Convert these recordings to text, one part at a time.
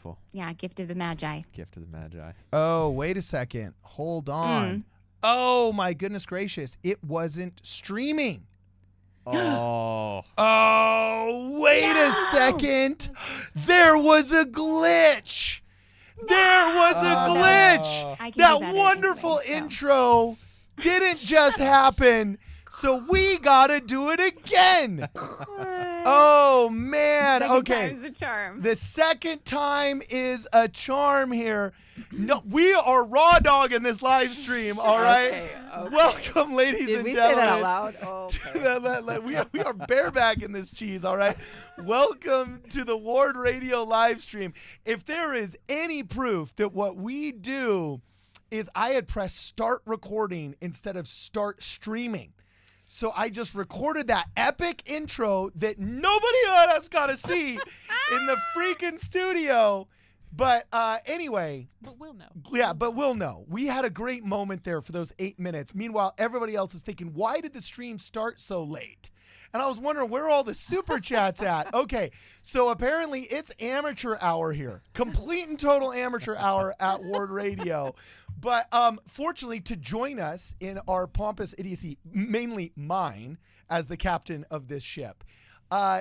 beautiful. Yeah, gift of the Magi. Gift of the Magi. Oh, wait a second. Hold on. Oh, my goodness gracious. It wasn't streaming. Oh. Oh, wait a second. There was a glitch. There was a glitch. I can do That better wonderful anyway, so. intro didn't just happen. So we got to do it again. Oh, man. Second Okay. time's the charm. The second time is a charm here. No, we are raw dogging this live stream, all right? Okay. Welcome, ladies Did and we gentlemen. say that out loud? Oh, okay. We are barebacking this cheese, all right? Welcome to the Ward Radio live stream. If there is any proof that what we do is I had pressed start recording instead of start streaming. So I just recorded that epic intro that nobody else got to see in the freaking studio. But anyway. But we'll know. Yeah, but we'll know. We had a great moment there for those 8 minutes. Meanwhile, everybody else is thinking, why did the stream start so late? And I was wondering where all the super chats at. Okay, so apparently it's amateur hour here. Complete and total amateur hour at Ward Radio. But fortunately, to join us in our pompous idiocy, mainly mine as the captain of this ship,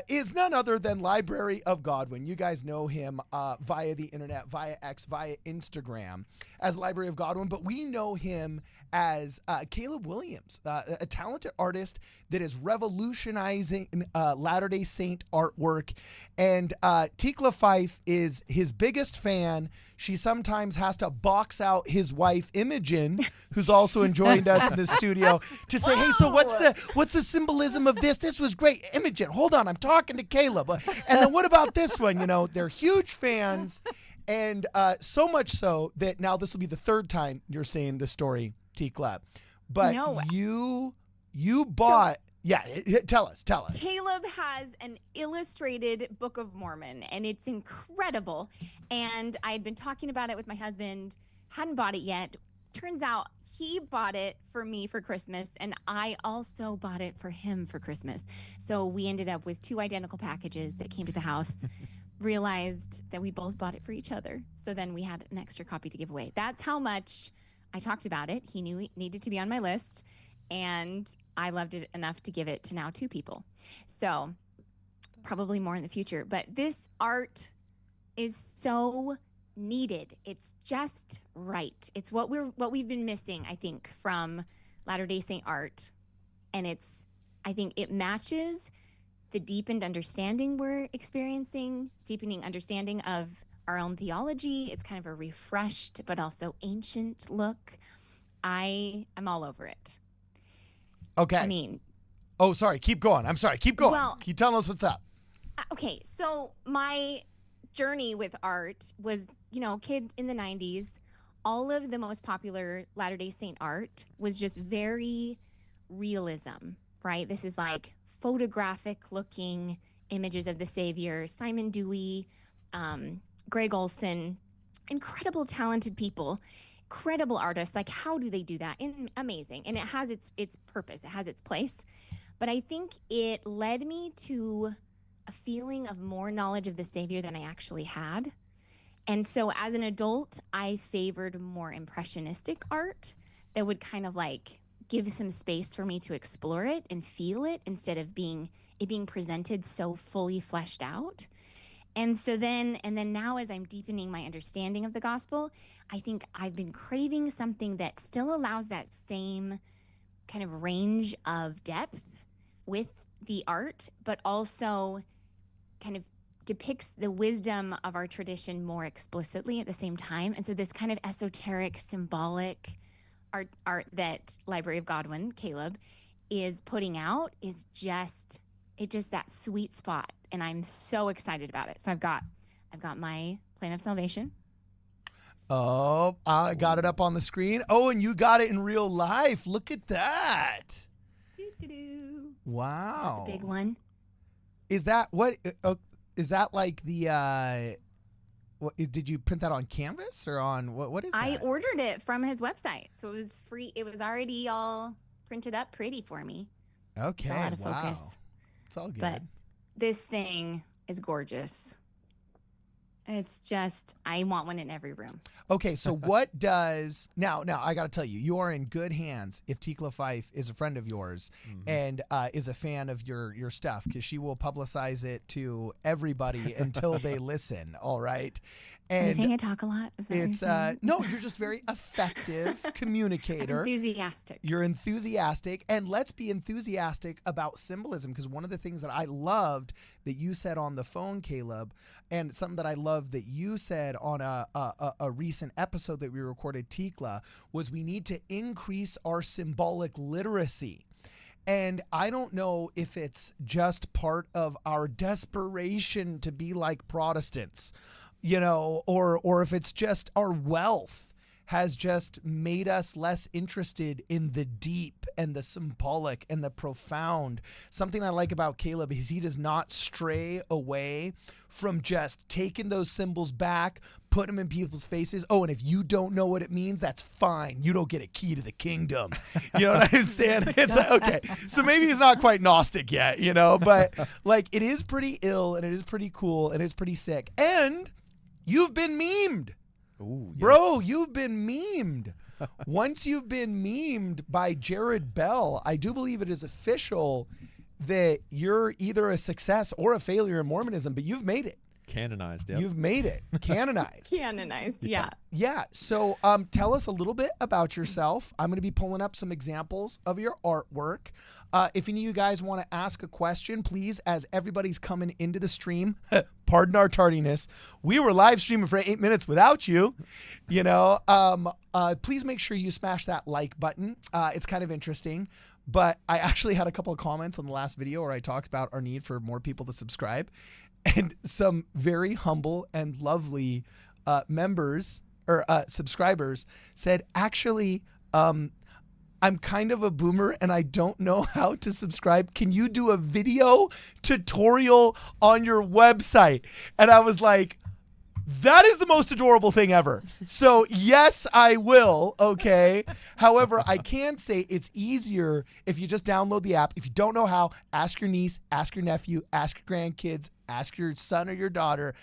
is none other than Library of Godwin. You guys know him via the internet, via X, via Instagram as Library of Godwin, but we know him as Caleb Williams, a talented artist that is revolutionizing Latter-day Saint artwork. And Tikla Fife is his biggest fan. She sometimes has to box out his wife, Imogen, who's also joined us in the studio, to say, hey, so what's the symbolism of this? This was great. Imogen, hold on. I'm talking to Caleb. And then what about this one? You know, they're huge fans. And so much so that now this will be the third time you're saying the story, Tikla. But No. you bought... tell us. Caleb has an illustrated Book of Mormon, and it's incredible. And I had been talking about it with my husband, hadn't bought it yet. Turns out he bought it for me for Christmas, and I also bought it for him for Christmas. So we ended up with 2 identical packages that came to the house. Realized that we both bought it for each other. So then we had an extra copy to give away. That's how much I talked about it. He knew it needed to be on my list. And I loved it enough to give it to now 2 people. So probably more in the future. But this art is so needed. It's just right. It's what we've been missing, I think, from Latter-day Saint art. And I think it matches the deepened understanding we're experiencing, deepening understanding of our own theology. It's kind of a refreshed but also ancient look. I am all over it. Okay. I mean... Oh, sorry. Keep going. I'm sorry. Keep going. Well, Keep telling us what's up. Okay, so my journey with art was, kid in the 90s. All of the most popular Latter-day Saint art was just very realism, right? This is like photographic looking images of the Savior. Simon Dewey, Greg Olson, incredible talented people. Incredible artists. Like, how do they do that? Amazing. And it has its purpose. It has its place. But I think it led me to a feeling of more knowledge of the Savior than I actually had. And so as an adult, I favored more impressionistic art that would kind of like give some space for me to explore it and feel it instead of being presented so fully fleshed out. And then now as I'm deepening my understanding of the gospel, I think I've been craving something that still allows that same kind of range of depth with the art, but also kind of depicts the wisdom of our tradition more explicitly at the same time. And so this kind of esoteric, symbolic art that Library of Godwin, Caleb, is putting out is just that sweet spot. And I'm so excited about it. So I've got my Plan of Salvation. Oh, I got it up on the screen. Oh, and you got it in real life. Look at that. Doo-doo-doo. Wow. The big one. Is that what? Is that like the? What did you print that on canvas or on what is that? I ordered it from his website, so it was free. It was already all printed up pretty for me. Okay. It's all out of wow. focus. It's all good. But this thing is gorgeous. It's just, I want one in every room. Okay, so what does now I got to tell you, you are in good hands if Tekla Fife is a friend of yours and is a fan of your stuff, because she will publicize it to everybody until they listen. All right. Are you And saying I talk a lot? Is that what it's you're saying? no, you're just very effective communicator. Enthusiastic. You're enthusiastic, and let's be enthusiastic about symbolism, because one of the things that I loved that you said on the phone, Caleb, and something that I loved that you said on a recent episode that we recorded, Tekla, was we need to increase our symbolic literacy. And I don't know if it's just part of our desperation to be like Protestants, you know, or if it's just our wealth has just made us less interested in the deep and the symbolic and the profound. Something I like about Caleb is he does not stray away from just taking those symbols back, putting them in people's faces. Oh, and if you don't know what it means, that's fine. You don't get a key to the kingdom. You know what I'm saying? It's like, okay, so maybe he's not quite Gnostic yet, you know, but like it is pretty ill and it is pretty cool and it's pretty sick. And you've been memed. Ooh, yes. Bro, you've been memed. Once you've been memed by Jared Bell, I do believe it is official that you're either a success or a failure in Mormonism, but you've made it. Canonized, yeah. You've made it. Canonized. Canonized, yeah. Yeah. So tell us a little bit about yourself. I'm going to be pulling up some examples of your artwork. If any of you guys want to ask a question, please, as everybody's coming into the stream, pardon our tardiness, we were live streaming for 8 minutes without you, you know, please make sure you smash that like button. It's kind of interesting, but I actually had a couple of comments on the last video where I talked about our need for more people to subscribe, and some very humble and lovely members or subscribers said, actually, I'm kind of a boomer and I don't know how to subscribe. Can you do a video tutorial on your website? And I was like, that is the most adorable thing ever. So yes, I will. Okay. However, I can say it's easier if you just download the app. If you don't know how, ask your niece, ask your nephew, ask your grandkids, ask your son or your daughter.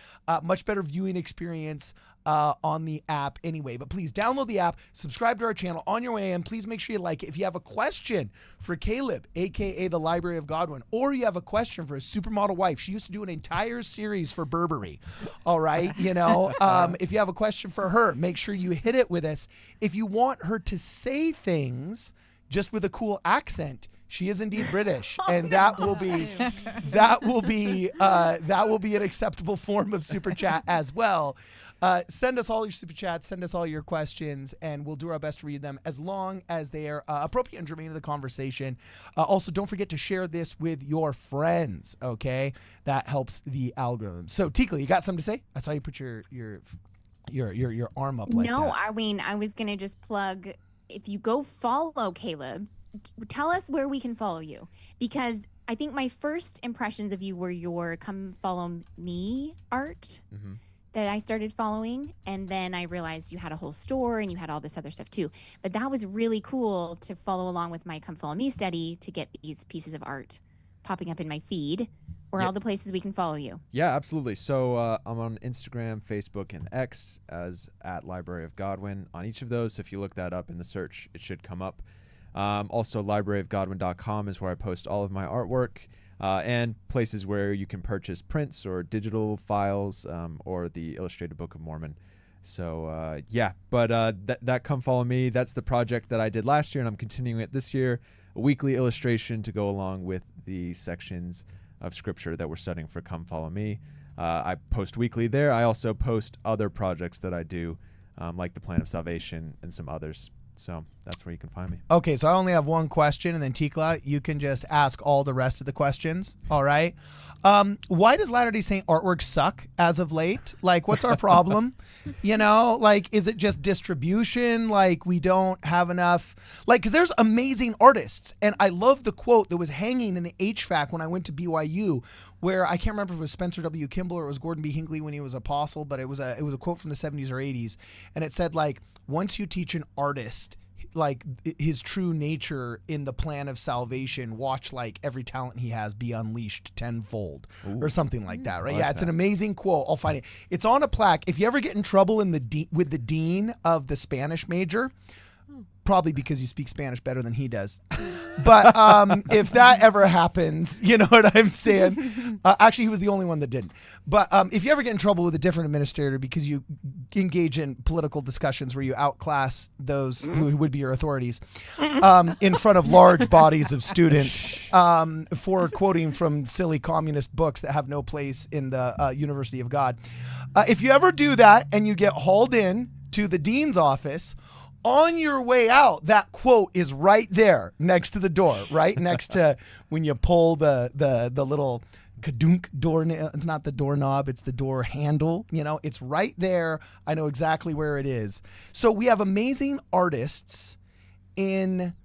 Much better viewing experience on the app anyway. But please download the app, subscribe to our channel on your way in. Please make sure you like it. If you have a question for Caleb, aka the Library of Godwin, or you have a question for a supermodel wife, she used to do an entire series for Burberry. All right, you know, if you have a question for her, make sure you hit it with us. If you want her to say things just with a cool accent, she is indeed British, and that will be an acceptable form of super chat as well. Send us all your super chats, send us all your questions, and we'll do our best to read them as long as they are appropriate and germane to the conversation. Also, don't forget to share this with your friends, okay? That helps the algorithm. So, Tekla, you got something to say? I saw you put your arm up like that. No, I mean, I was going to just plug, if you go follow Caleb, tell us where we can follow you, because I think my first impressions of you were your come follow me art that I started following, and then I realized you had a whole store and you had all this other stuff too. But that was really cool to follow along with my come follow me study to get these pieces of art popping up in my feed. Or all the places we can follow you. Yeah, absolutely. So I'm on Instagram, Facebook, and X as @LibraryofGodwin. On each of those, if you look that up in the search, it should come up. Also, libraryofgodwin.com is where I post all of my artwork, and places where you can purchase prints or digital files, or the Illustrated Book of Mormon. So yeah, but that Come Follow Me, that's the project that I did last year, and I'm continuing it this year. A weekly illustration to go along with the sections of scripture that we're studying for Come Follow Me. I post weekly there. I also post other projects that I do, like the Plan of Salvation and some others. So that's where you can find me. Okay, so I only have one question, and then Tekla, you can just ask all the rest of the questions. All right. Why does Latter-day Saint artwork suck as of late? Like, what's our problem? You know, like, is it just distribution? Like, we don't have enough? Like, because there's amazing artists. And I love the quote that was hanging in the HVAC when I went to BYU, where I can't remember if it was Spencer W. Kimball or it was Gordon B. Hinckley when he was apostle, but it was a quote from the 70s or 80s. And it said, like, once you teach an artist like his true nature in the plan of salvation. Watch like every talent he has be unleashed tenfold. Ooh. Or something like that, right? like Yeah, it's that. an amazing quote. I'll find it. It's on a plaque. If you ever get in trouble in with the dean of the Spanish major, probably because you speak Spanish better than he does. But if that ever happens, you know what I'm saying? Actually, he was the only one that didn't. But if you ever get in trouble with a different administrator because you engage in political discussions where you outclass those who would be your authorities in front of large bodies of students for quoting from silly communist books that have no place in the University of God. If you ever do that and you get hauled in to the dean's office, on your way out, that quote is right there next to the door, right next to when you pull the little kadunk door. It's not the doorknob, it's the door handle. You know, it's right there. I know exactly where it is. So we have amazing artists in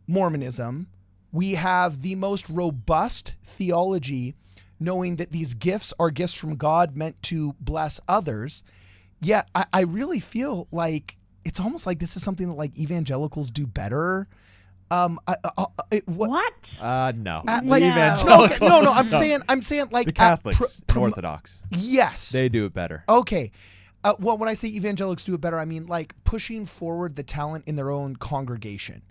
Mormonism. We have the most robust theology, knowing that these gifts are gifts from God meant to bless others. Yet I really feel like it's almost like this is something that like evangelicals do better. What? No. Like, Evangelical. no. I'm saying like the Catholics and Orthodox. Yes, They do it better. okay. Well, when I say evangelicals do it better, I mean like pushing forward the talent in their own congregation.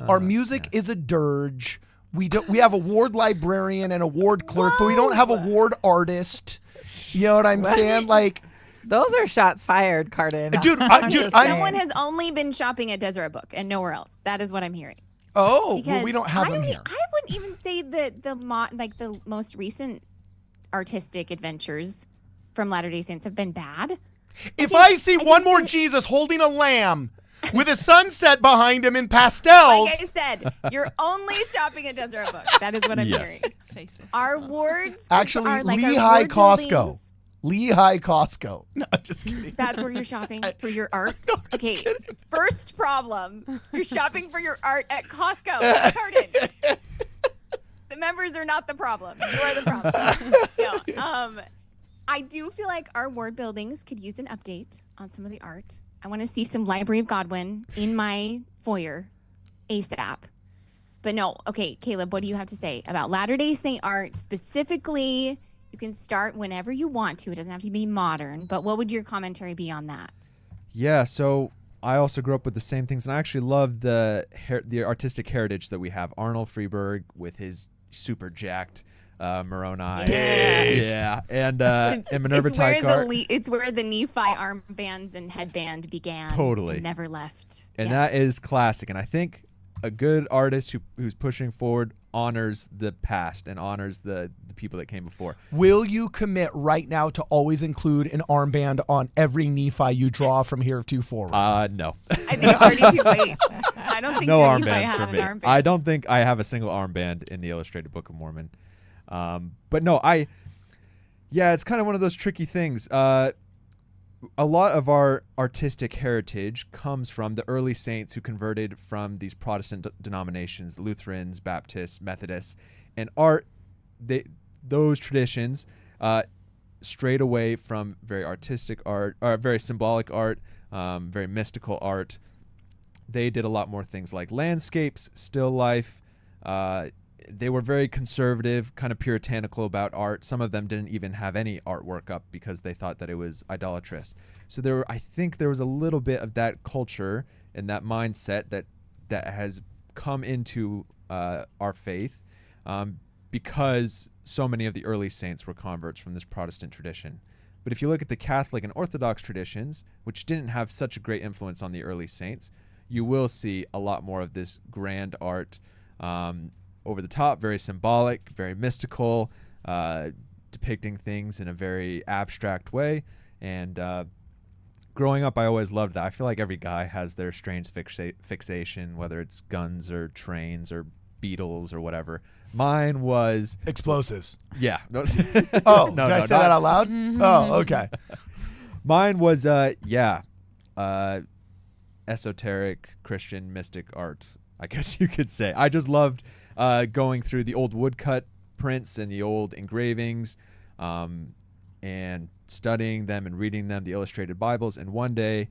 Our music is a dirge. We have a ward librarian and a ward clerk, but we don't have a ward artist. You know what I'm saying? Like, Those are shots fired, Cardin. dude, Someone has only been shopping at Deseret Book and nowhere else. That is what I'm hearing. well, Because we don't have them here. I wouldn't even say that the most recent artistic adventures from Latter-day Saints have been bad. If I see one more that- Jesus holding a lamb with a sunset behind him in pastels, Like I said, you're only shopping at Deseret Book. That is what I'm Yes. hearing. Our wards actually, are like Lehigh our ward Costco. buildings. Lehigh Costco. No, just kidding. That's where you're shopping for your art. No, just Okay, kidding. first problem: you're shopping for your art at Costco. Pardon. The members are not the problem. You are the problem. No, I do feel like our ward buildings could use an update on some of the art. I want to see some Library of Godwin in my foyer ASAP. But no, okay, Caleb, what do you have to say about Latter-day Saint art specifically? You can start whenever you want to. It doesn't have to be modern. But what would your commentary be on that? Yeah, so I also grew up with the same things, and I actually love the artistic heritage that we have. Arnold Freeberg with his super jacked Moroni. Based. Yeah, and Minerva It's where Tykart. it's where the Nephi armbands and headband began. Totally. And never left. And Yes. that is classic. And I think a good artist who's pushing forward honors the past and honors the people that came before. Will you commit right now to always include an armband on every Nephi you draw from here to forward? No. I think it's already too late. I don't think No your Nephi armbands had for an me. armband. I don't think I have a single armband in the Illustrated Book of Mormon. But no, it's kind of one of those tricky things. A lot of our artistic heritage comes from the early saints who converted from these Protestant denominations, Lutherans, Baptists, Methodists, and art. Those traditions strayed away from very artistic art, or very symbolic art, very mystical art. They did a lot more things like landscapes, still life. They were very conservative, kind of puritanical about art. Some of them didn't even have any artwork up because they thought that it was idolatrous. So I think there was a little bit of that culture and that mindset that has come into our faith because so many of the early saints were converts from this Protestant tradition. But if you look at the Catholic and Orthodox traditions, which didn't have such a great influence on the early saints, you will see a lot more of this grand art, over the top, very symbolic, very mystical, depicting things in a very abstract way. And growing up, I always loved that. I feel like every guy has their strange fixation, whether it's guns or trains or beetles or whatever. Mine was Explosives. yeah. Oh, No, did I no, say that out loud? Oh, okay. Mine was esoteric Christian mystic art, I guess you could say. I just loved going through the old woodcut prints and the old engravings and studying them and reading them, the illustrated Bibles. And one day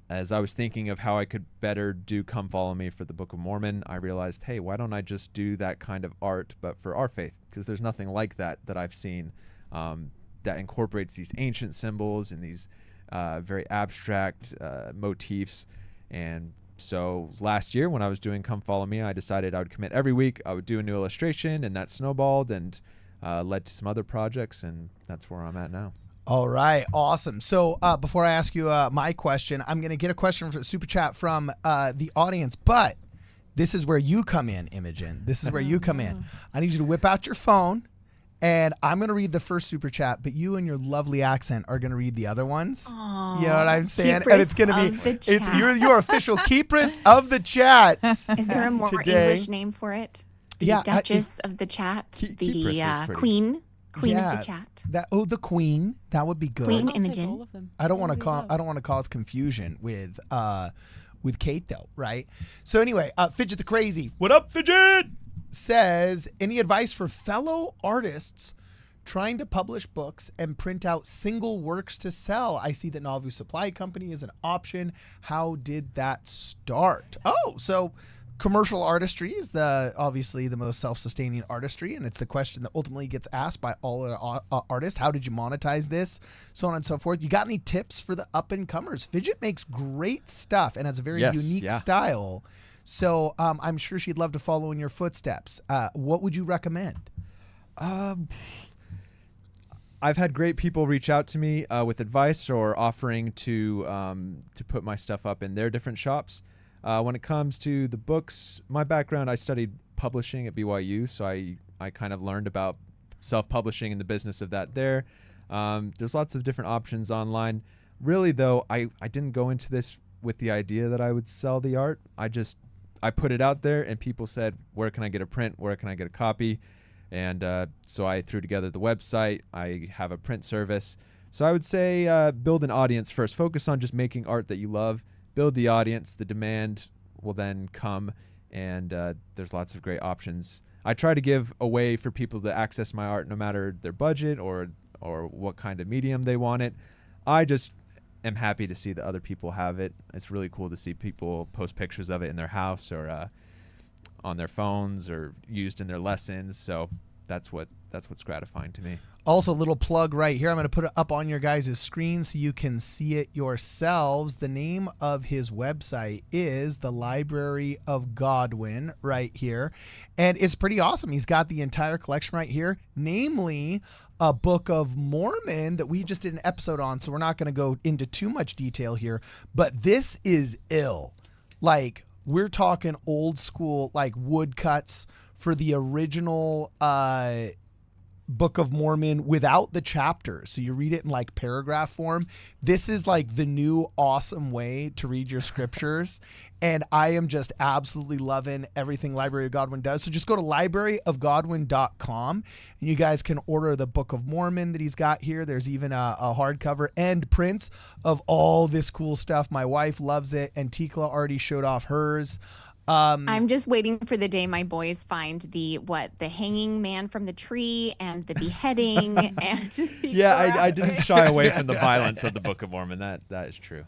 as I was thinking of how I could better do Come Follow Me for the Book of Mormon, I realized, hey, why don't I just do that kind of art, but for our faith? Because there's nothing like that I've seen that incorporates these ancient symbols and these very abstract motifs. And so last year when I was doing Come Follow Me, I decided I would commit every week. I would do a new illustration, and that snowballed and led to some other projects, and that's where I'm at now. All right, awesome. So before I ask you my question, I'm going to get a question from Super Chat from the audience, but this is where you come in, Imogen. This is where you come in. I need you to whip out your phone, and I'm going to read the first Super Chat, but you and your lovely accent are going to read the other ones. Aww, you know what I'm saying? keepress And it's going to be, of the chat. you're your official keepress of the chats. Is there a more today. English name for it? The Yeah, Duchess of the Chat, Keepress is the pretty- Queen Yeah, of the Chat. the Queen. That would be good. Queen I'll take Imogen. all of them. I don't want There to we go. I don't want to cause confusion with Kate though, right? So anyway, Fidget the Crazy. What up, Fidget? Says, any advice for fellow artists trying to publish books and print out single works to sell? I see that Nauvoo Supply Company is an option. How did that start? Oh, so commercial artistry is obviously the most self-sustaining artistry, and it's the question that ultimately gets asked by all the artists. How did you monetize this? So on and so forth. You got any tips for the up-and-comers? Fidget makes great stuff and has a very Yes, unique yeah. style. So I'm sure she'd love to follow in your footsteps. What would you recommend? I've had great people reach out to me with advice or offering to put my stuff up in their different shops. When it comes to the books, my background, I studied publishing at BYU, so I kind of learned about self-publishing and the business of that there. There's lots of different options online. Really, though, I didn't go into this with the idea that I would sell the art. I put it out there, and people said, where can I get a print? Where can I get a copy? And so I threw together the website. I have a print service. So I would say build an audience first. Focus on just making art that you love. Build the audience. The demand will then come, and there's lots of great options. I try to give a way for people to access my art no matter their budget or what kind of medium they want it. I just am happy to see that other people have it. It's really cool to see people post pictures of it in their house or on their phones or used in their lessons. So that's what's gratifying to me. Also, a little plug right here. I'm going to put it up on your guys' screen so you can see it yourselves. The name of his website is the Library of Godwin right here. And it's pretty awesome. He's got the entire collection right here, namely a Book of Mormon that we just did an episode on. So we're not going to go into too much detail here. But this is ill. Like, we're talking old school, like woodcuts for the original Book of Mormon without the chapters. So you read it in like paragraph form. This is like the new awesome way to read your scriptures. And I am just absolutely loving everything Library of Godwin does. So just go to libraryofgodwin.com and you guys can order the Book of Mormon that he's got here. There's even a hardcover and prints of all this cool stuff. My wife loves it, and Tikla already showed off hers. I'm just waiting for the day my boys find the hanging man from the tree and the beheading and Yeah, I didn't shy away from the violence of the Book of Mormon. That is true.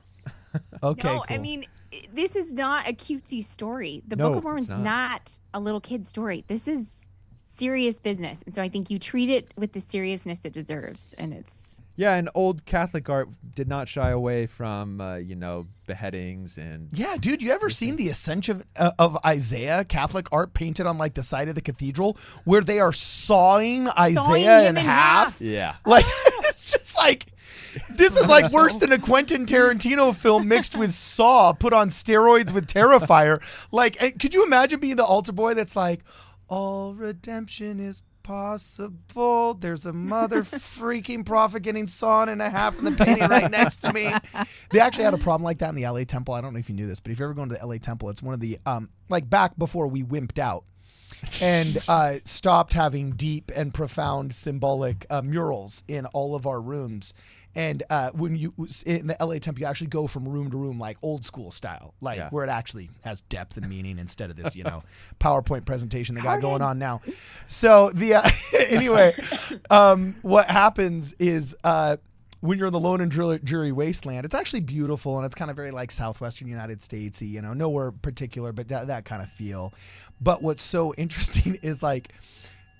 Okay, No, cool. I mean, this is not a cutesy story. The No, Book of it's Mormon's not. not a little kid story. This is serious business. And so I think you treat it with the seriousness it deserves. And it's... Yeah, and old Catholic art did not shy away from, beheadings and... Yeah, dude, you ever seen the Ascension of Isaiah Catholic art painted on like the side of the cathedral where they are sawing Isaiah him in in half? half. Yeah. Like, it's just like, this is like worse than a Quentin Tarantino film mixed with Saw put on steroids with Terrifier. Like, and could you imagine being the altar boy that's like, all redemption is possible. There's a mother freaking prophet getting sawn in half in the painting right next to me. They actually had a problem like that in the LA Temple. I don't know if you knew this, but if you're ever going to the LA Temple, it's one of the, like back before we wimped out and stopped having deep and profound symbolic murals in all of our rooms. And when you in the LA Temple, you actually go from room to room, like old school style, like Yeah. where it actually has depth and meaning instead of this, PowerPoint presentation they got going on now. So the anyway, what happens is when you're in the lone and dreary wasteland. It's actually beautiful, and it's kind of very like southwestern United Statesy, you know, nowhere particular, but that kind of feel. But what's so interesting is like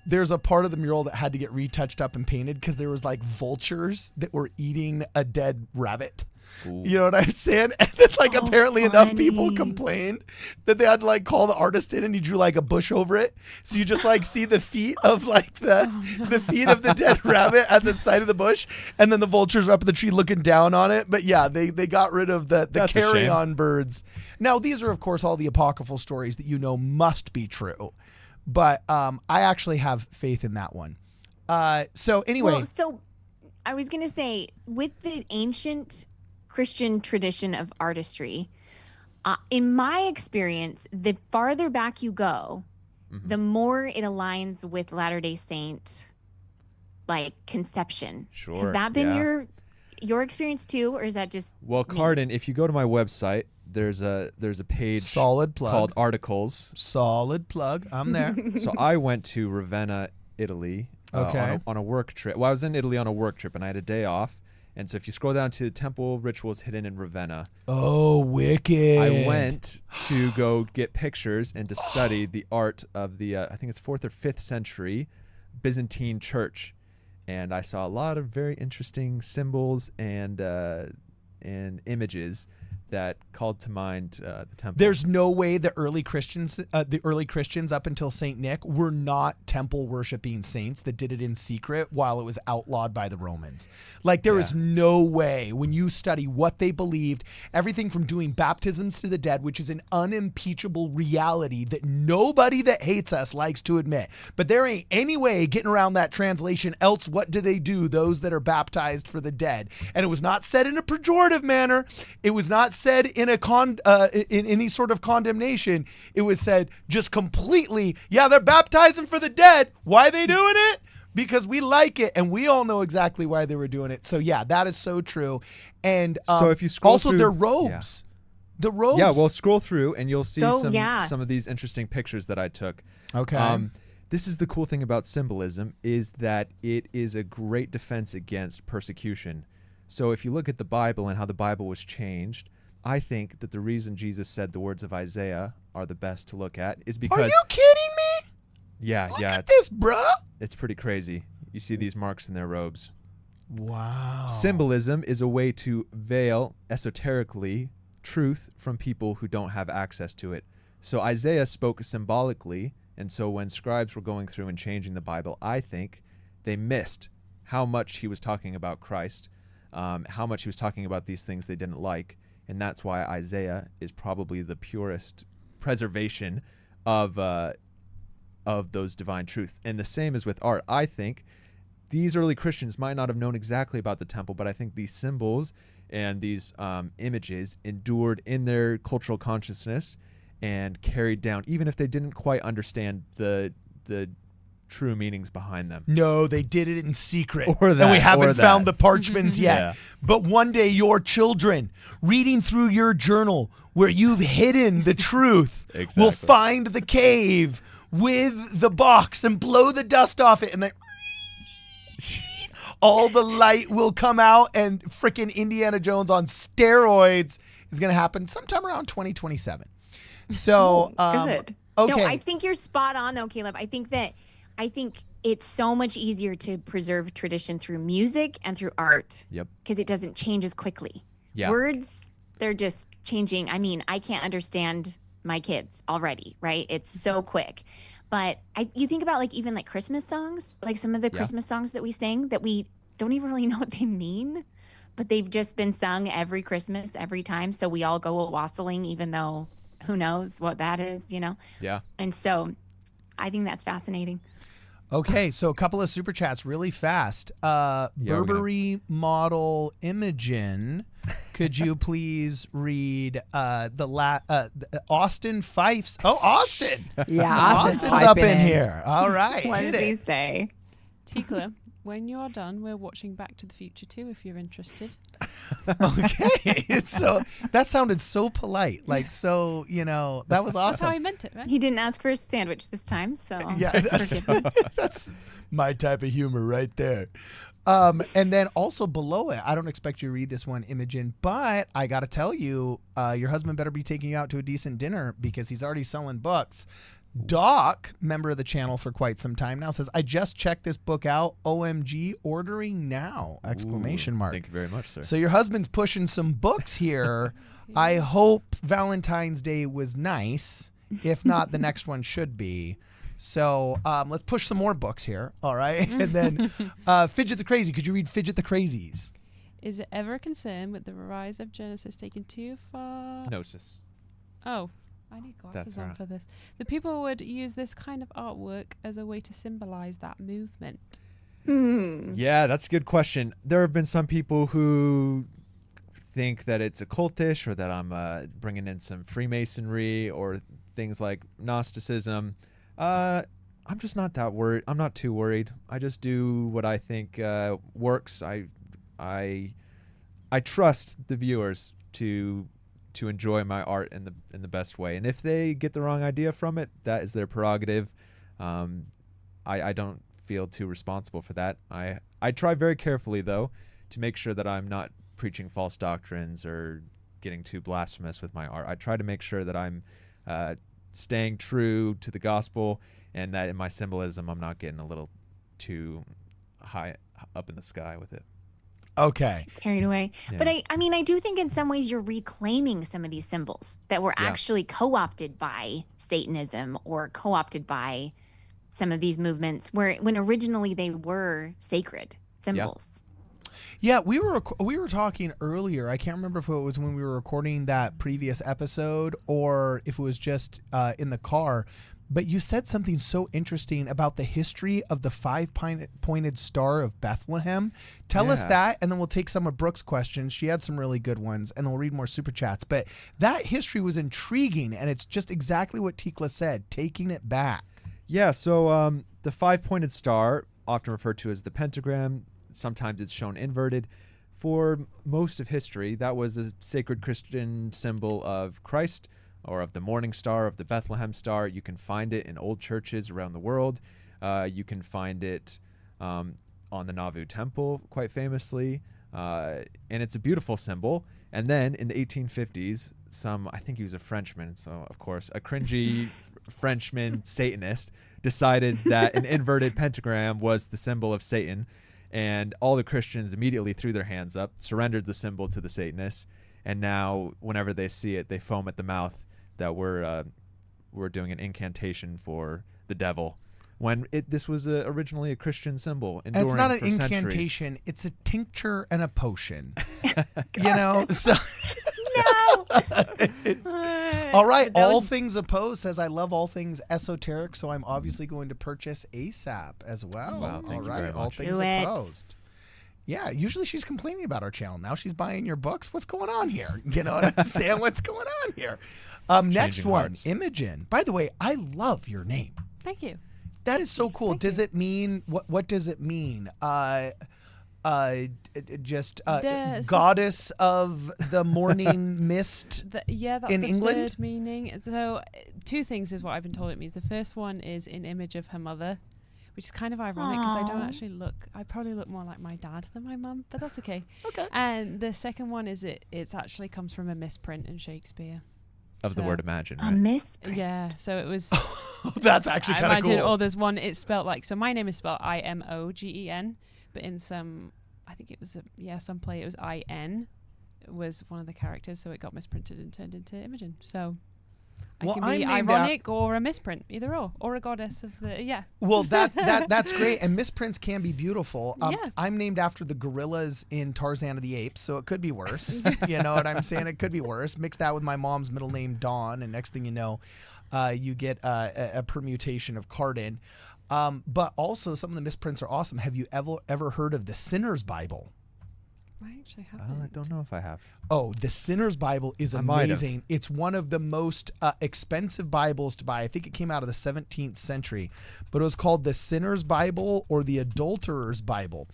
there's a part of the mural that had to get retouched up and painted because there was like vultures that were eating a dead rabbit. Ooh. You know what I'm saying? And then like apparently enough people complained that they had to like call the artist in, and he drew like a bush over it. So you just like see the feet of like the feet of the dead rabbit at the side of the bush, and then the vultures are up in the tree looking down on it. But yeah, they got rid of the carry-on birds. Now these are of course all the apocryphal stories that you know must be true, but I actually have faith in that one. So anyway, Well, so I was gonna say, with the ancient Christian tradition of artistry, in my experience, the farther back you go, the more it aligns with Latter-day Saint like conception. Sure. Has that been your experience too, or is that just Well, me? Cardin, if you go to my website, there's a page solid plug. called Articles. Solid plug. I'm there. So I went to Ravenna, Italy, Okay. on a work trip. Well, I was in Italy on a work trip, and I had a day off. And so if you scroll down to temple rituals hidden in Ravenna, Oh, wicked. I went to go get pictures and to study the art of the, I think it's 4th or 5th century Byzantine church. And I saw a lot of very interesting symbols and images that called to mind the temple. There's no way the early Christians up until Saint Nick were not temple worshiping saints that did it in secret while it was outlawed by the Romans. Like there is no way when you study what they believed, everything from doing baptisms to the dead, which is an unimpeachable reality that nobody that hates us likes to admit. But there ain't any way getting around that translation. Else, what do they do? Those that are baptized for the dead. And it was not said in a pejorative manner. It was not said in in any sort of condemnation. It was said just completely, yeah, they're baptizing for the dead. Why are they doing it? Because we like it, and we all know exactly why they were doing it. So yeah, that is so true. And so if you scroll also through, their robes. The robes. Yeah, well, scroll through and you'll see Yeah. some of these interesting pictures that I took. Okay. This is the cool thing about symbolism is that it is a great defense against persecution. So if you look at the Bible and how the Bible was changed, I think that the reason Jesus said the words of Isaiah are the best to look at is because... Are you kidding me? Yeah, Look yeah. at this, bro. It's pretty crazy. You see these marks in their robes. Wow. Symbolism is a way to veil esoterically truth from people who don't have access to it. So Isaiah spoke symbolically, and so when scribes were going through and changing the Bible, I think they missed how much he was talking about Christ, how much he was talking about these things they didn't like, and that's why Isaiah is probably the purest preservation of those divine truths. And the same is with art. I think these early Christians might not have known exactly about the temple, but I think these symbols and these images endured in their cultural consciousness and carried down, even if they didn't quite understand the true meanings behind them. No, they did it in secret. Or that, and we haven't or found that. the parchments yet. Yeah. But one day your children, reading through your journal where you've hidden the truth, Exactly. will find the cave with the box and blow the dust off it, and then all the light will come out, and frickin' Indiana Jones on steroids is going to happen sometime around 2027. So, Good. okay. No, I think you're spot on though, Caleb. I think it's so much easier to preserve tradition through music and through art. Yep. Because it doesn't change as quickly. Yeah. Words, they're just changing. I mean, I can't understand my kids already, right? It's so quick. But you think about like even like Christmas songs, like some of the Christmas songs that we sing that we don't even really know what they mean, but they've just been sung every Christmas, every time. So we all go a wassailing, even though who knows what that is, you know? Yeah. And so I think that's fascinating. Okay, so a couple of super chats really fast. Burberry model Imogen, could you please read the Austin Fife's? Oh, Austin! Yeah, Austin's up in here. All right, What hit did he it. say? Tikla, when you are done, we're watching Back to the Future too, if you're interested. Okay, so that sounded so polite, like so. That was That's how awesome. I meant it, right? He didn't ask for a sandwich this time, so Yeah, that's my type of humor right there. And then also below it, I don't expect you to read this one, Imogen, but I got to tell you, your husband better be taking you out to a decent dinner because he's already selling books. Doc, member of the channel for quite some time now, says, I just checked this book out. OMG, ordering now! Exclamation mark. Thank you very much, sir. So your husband's pushing some books here. I hope Valentine's Day was nice. If not, the next one should be. So let's push some more books here. All right. And then Fidget the Crazy. Could you read Fidget the Crazies? Is it ever a concern with the rise of Genesis taken too far? Gnosis. Oh, I need glasses That's on right. for this. The people would use this kind of artwork as a way to symbolize that movement. Yeah, that's a good question. There have been some people who think that it's occultish or that I'm bringing in some Freemasonry or things like Gnosticism. I'm just not that worried. I'm not too worried. I just do what I think works. I trust the viewers to enjoy my art in the best way. And if they get the wrong idea from it, that is their prerogative. I don't feel too responsible for that. I try very carefully though to make sure that I'm not preaching false doctrines or getting too blasphemous with my art. I try to make sure that I'm staying true to the gospel and that in my symbolism I'm not getting a little too high up in the sky with it. Okay. Carried away. Yeah. But I mean, I do think in some ways you're reclaiming some of these symbols that were Yeah. actually co-opted by Satanism or co-opted by some of these movements when originally they were sacred symbols. Yeah, we were talking earlier. I can't remember if it was when we were recording that previous episode or if it was just in the car. But you said something so interesting about the history of the five-pointed star of Bethlehem. Tell us Yeah. that, and then we'll take some of Brooke's questions. She had some really good ones, and then we'll read more super chats. But that history was intriguing, and it's just exactly what Tikla said, taking it back. Yeah, so the five-pointed star, often referred to as the pentagram, sometimes it's shown inverted. For most of history, that was a sacred Christian symbol of Christ or of the morning star, of the Bethlehem star. You can find it in old churches around the world. You can find it on the Nauvoo Temple, quite famously. And it's a beautiful symbol. And then in the 1850s, I think he was a Frenchman, so of course, a cringy Frenchman Satanist decided that an inverted pentagram was the symbol of Satan. And all the Christians immediately threw their hands up, surrendered the symbol to the Satanists. And now whenever they see it, they foam at the mouth that we're doing an incantation for the devil, when this was originally a Christian symbol. And it's not an for centuries. incantation; it's a tincture and a potion. You know, so No. all right. That All was- things opposed says I love all things esoteric, so I'm obviously going to purchase ASAP as well. Wow, thank all you right, very all much. things Do it. opposed. Yeah, usually she's complaining about our channel. Now she's buying your books. What's going on here? You know what I'm saying? What's going on here? Next Changing one, hearts. Imogen. By the way, I love your name. Thank you. That is so cool. Does it mean what does it mean? The- Goddess of the morning mist. Yeah, that's In the England? third meaning. So two things is what I've been told it means. The first one is in image of her mother, which is kind of ironic because I don't Aw. actually I probably look more like my dad than my mum, but that's okay. Okay. And the second one is it's actually comes from a misprint in Shakespeare. Of the So- word imagine, A right? misprint. Yeah, so it was. That's actually I kind of imagine, cool. oh, there's one. It's spelled like so. My name is spelled Imogen, but in some, I think it was some play it was In, was one of the characters, so it got misprinted and turned into Imogen. So I Well, can I'm be named ironic or a misprint, either or a goddess of the Well, that's great, and misprints can be beautiful. Yeah. I'm named after the gorillas in Tarzan of the Apes, so it could be worse. You know what I'm saying? It could be worse. Mix that with my mom's middle name, Dawn, and next thing you know, you get a permutation of Cardin. But also, some of the misprints are awesome. Have you ever heard of the Sinner's Bible? I actually haven't. I don't know if I have. Oh, the Sinner's Bible is I might have. amazing. It's one of the most expensive Bibles to buy. I think it came out of the 17th century, but it was called the Sinner's Bible or the Adulterer's Bible.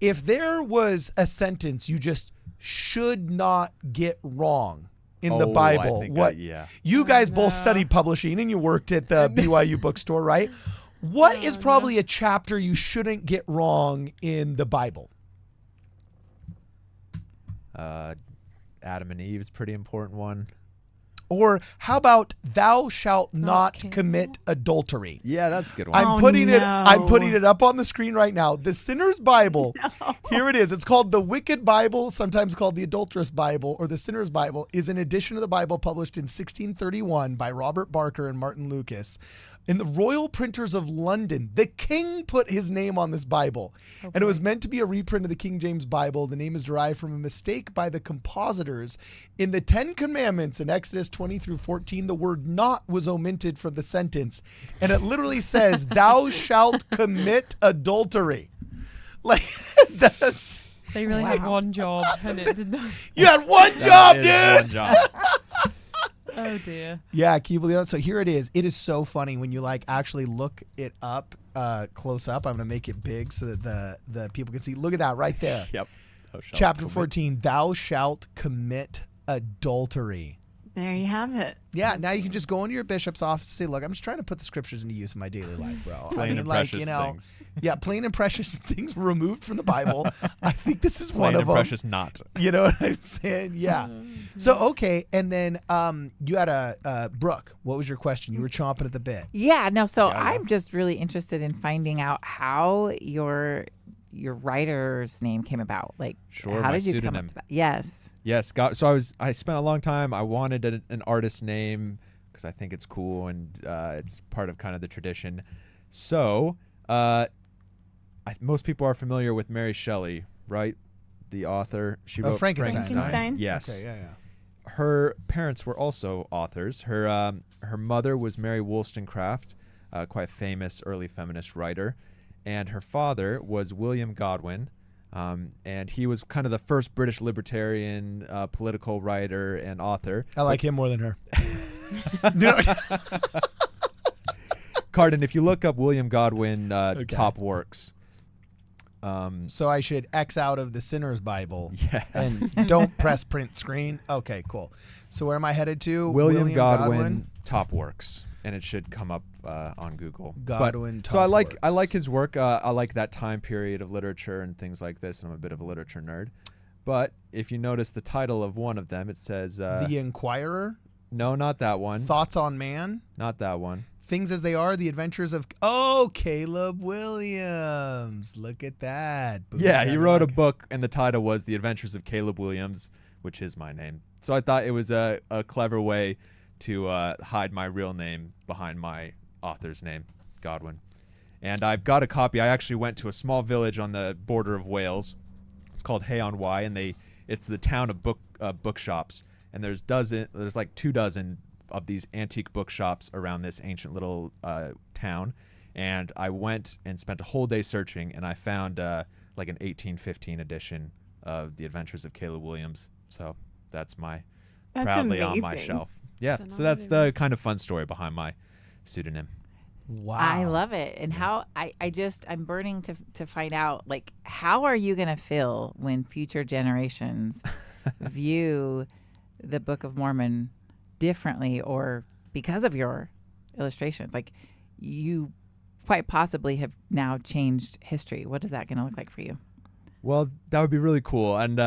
If there was a sentence you just should not get wrong in the Oh, Bible, I think what yeah. you guys both no. studied publishing and you worked at the BYU bookstore, right? What is probably a chapter you shouldn't get wrong in the Bible? Adam and Eve is a pretty important one. Or how about thou shalt not Okay. commit adultery? Yeah, that's a good one. I'm putting it up on the screen right now. The Sinner's Bible. Here it is. It's called the Wicked Bible, sometimes called the Adulterous Bible or the Sinner's Bible, is an edition of the Bible published in 1631 by Robert Barker and Martin Lucas. In the Royal Printers of London, the king put his name on this Bible. And it was meant to be a reprint of the King James Bible. The name is derived from a mistake by the compositors. In the 10 Commandments in Exodus 20 through 14, the word not was omitted from the sentence. And it literally says, thou shalt commit adultery. Like, that's... They really had one job, and it did not. You had one job, dude! One job. Oh dear. Yeah, can you believe that? So here it is. It is so funny when you like actually look it up close up. I'm going to make it big so that the people can see. Look at that right there. Yep. Thou shalt Chapter commit. 14, thou shalt commit adultery. There you have it. Yeah, now you can just go into your bishop's office and say, look, I'm just trying to put the scriptures into use in my daily life, bro. Plain and precious things. Yeah, plain and precious things removed from the Bible. I think this is Plain one and of them. precious not. You know what I'm saying? Yeah. So, okay, and then you had a Brooke, what was your question? You were chomping at the bit. Yeah, no, so Yeah. I'm just really interested in finding out how your writer's name came about. Like, Sure, how my did you come pseudonym. up to that? Yes. Yes, so I spent a long time. I wanted an artist name because I think it's cool and it's part of kind of the tradition. So, most people are familiar with Mary Shelley, right? The author. She wrote Frankenstein. Yes. Okay, yeah. Her parents were also authors. Her mother was Mary Wollstonecraft, quite famous early feminist writer, and her father was William Godwin. And he was kind of the first British libertarian political writer and author. I like him more than her. Carden, if you look up William Godwin top works. So I should X out of the Sinner's Bible Yeah. and don't press print screen. Okay, cool. So where am I headed to? William Godwin top works, and it should come up on Google. Godwin So I top like works. his work. I like that time period of literature and things like this. I'm a bit of a literature nerd. But if you notice the title of one of them, it says The Inquirer, no, not that one. Thoughts on Man, Not that one. Things as They Are, The Adventures of Caleb Williams. Look at that. Boom, Yeah, he I wrote a like- book, and the title was The Adventures of Caleb Williams, which is my name. So I thought it was a clever way to hide my real name behind my author's name, Godwin. And I've got a copy. I actually went to a small village on the border of Wales. It's called Hay-on-Wye, and it's the town of bookshops. And there's like 24 of these antique bookshops around this ancient little town. And I went and spent a whole day searching, and I found like an 1815 edition of The Adventures of Caleb Williams. So that's proudly on my amazing. shelf. Yeah, So so that's the kind of fun story behind my pseudonym. Wow. I love it. And how I'm burning to find out, like, how are you going to feel when future generations view the Book of Mormon differently or because of your illustrations? Like, you quite possibly have now changed history. What is that going to look like for you? Well, that would be really cool, and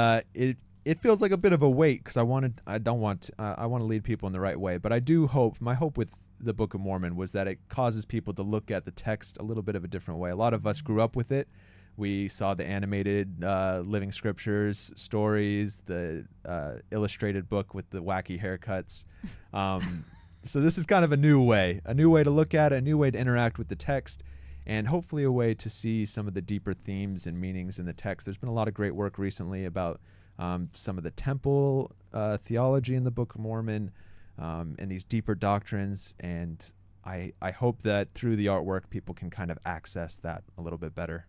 it feels like a bit of a weight because I want to lead people in the right way. But I do hope, my hope with the Book of Mormon was that it causes people to look at the text a little bit of a different way. A lot of us grew up with it. We saw the animated Living Scriptures stories, the illustrated book with the wacky haircuts. So this is kind of a new way to look at it, a new way to interact with the text, and hopefully a way to see some of the deeper themes and meanings in the text. There's been a lot of great work recently about some of the temple theology in the Book of Mormon and these deeper doctrines, and I hope that through the artwork people can kind of access that a little bit better.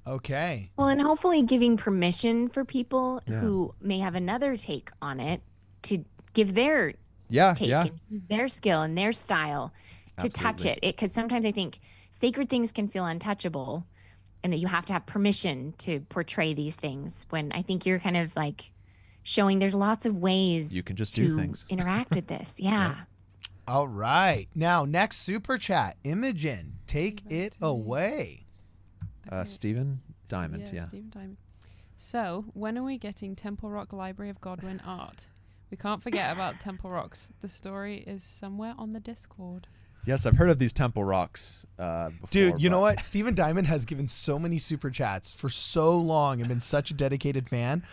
Okay. Well, and hopefully giving permission for people Yeah. who may have another take on it to give their Yeah, take yeah. and use their skill and their style to touch Absolutely. it. Because sometimes I think sacred things can feel untouchable and that you have to have permission to portray these things, when I think you're kind of like showing there's lots of ways You can just to do things. interact with this. Yeah. All right. Now, next super chat. Imogen, take it away. Stephen Diamond, yeah. Stephen Diamond. So, when are we getting Temple Rock Library of Godwin art? We can't forget about Temple Rocks. The story is somewhere on the Discord. Yes, I've heard of these temple rocks before. Dude, you know what? Stephen Diamond has given so many super chats for so long and been such a dedicated fan.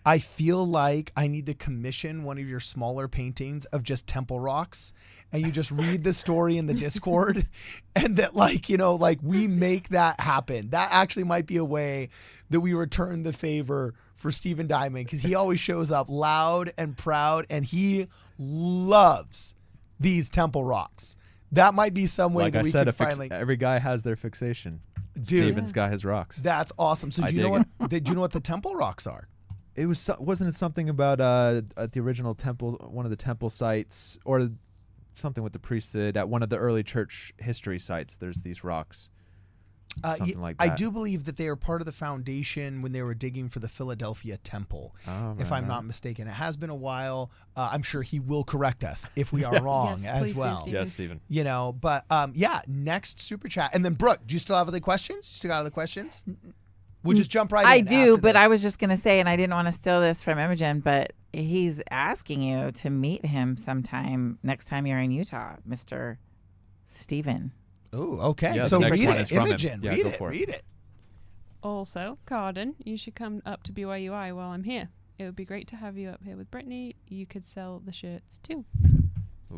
I feel like I need to commission one of your smaller paintings of just temple rocks, and you just read the story in the Discord, and that, like, you know, like, we make that happen. That actually might be a way that we return the favor for Stephen Diamond, because he always shows up loud and proud, and he loves these temple rocks. That might be some way like that I we said, can finally. every guy has their fixation. Dude, Stephen's got his rocks. that's awesome. So do you know what? Do you know what the temple rocks are? It wasn't it something about at the original temple, one of the temple sites, or something with the priesthood at one of the early church history sites? There's these rocks. Something like that. I do believe that they are part of the foundation when they were digging for the Philadelphia temple, if I'm not mistaken. It has been a while. I'm sure he will correct us if we are wrong Yes, as please do, well. Stephen. Yes, Stephen. You know, but yeah, next super chat. And then Brooke, do you still have other questions? You still got other questions? We'll just jump right in. I do, after but this. I was just going to say, and I didn't want to steal this from Imogen, but he's asking you to meet him sometime next time you're in Utah, Mr. Stephen. Oh, okay. Yeah, so the next read one it, is from him. Imogen. Yeah, read go it. for it. Read it. Also, Carden, you should come up to BYUI while I'm here. It would be great to have you up here with Brittany. You could sell the shirts too.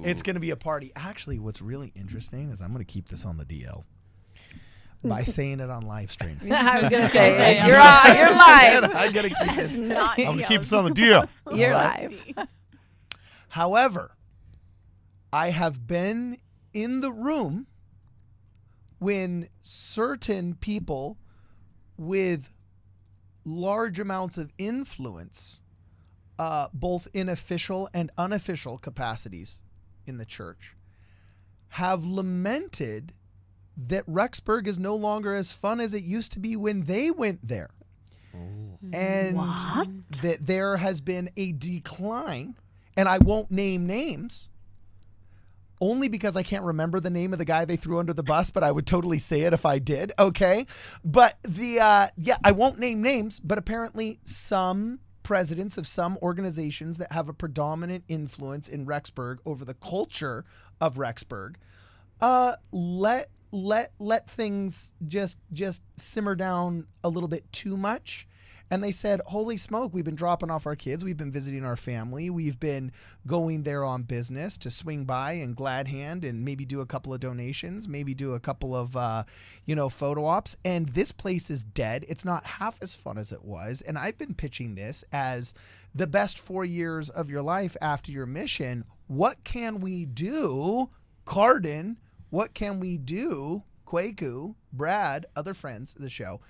It's going to be a party. Actually, what's really interesting is I'm going to keep this on the DL by saying it on live stream. I was going to say, say, you're you're live. I'm going to keep this. Not I'm gonna yells. keep this on the deal. You're All right. live. However, I have been in the room when certain people with large amounts of influence, both in official and unofficial capacities in the church, have lamented that Rexburg is no longer as fun as it used to be when they went there. And What? that there has been a decline, and I won't name names, only because I can't remember the name of the guy they threw under the bus, but I would totally say it if I did, okay? But I won't name names, but apparently some presidents of some organizations that have a predominant influence in Rexburg over the culture of Rexburg, let things just simmer down a little bit too much. And they said, holy smoke, we've been dropping off our kids. We've been visiting our family. We've been going there on business to swing by and glad hand and maybe do a couple of donations, maybe do a couple of, photo ops. And this place is dead. It's not half as fun as it was. And I've been pitching this as the best 4 years of your life after your mission. What can we do, Carden? What can we do, Kwaku, Brad, other friends of the show,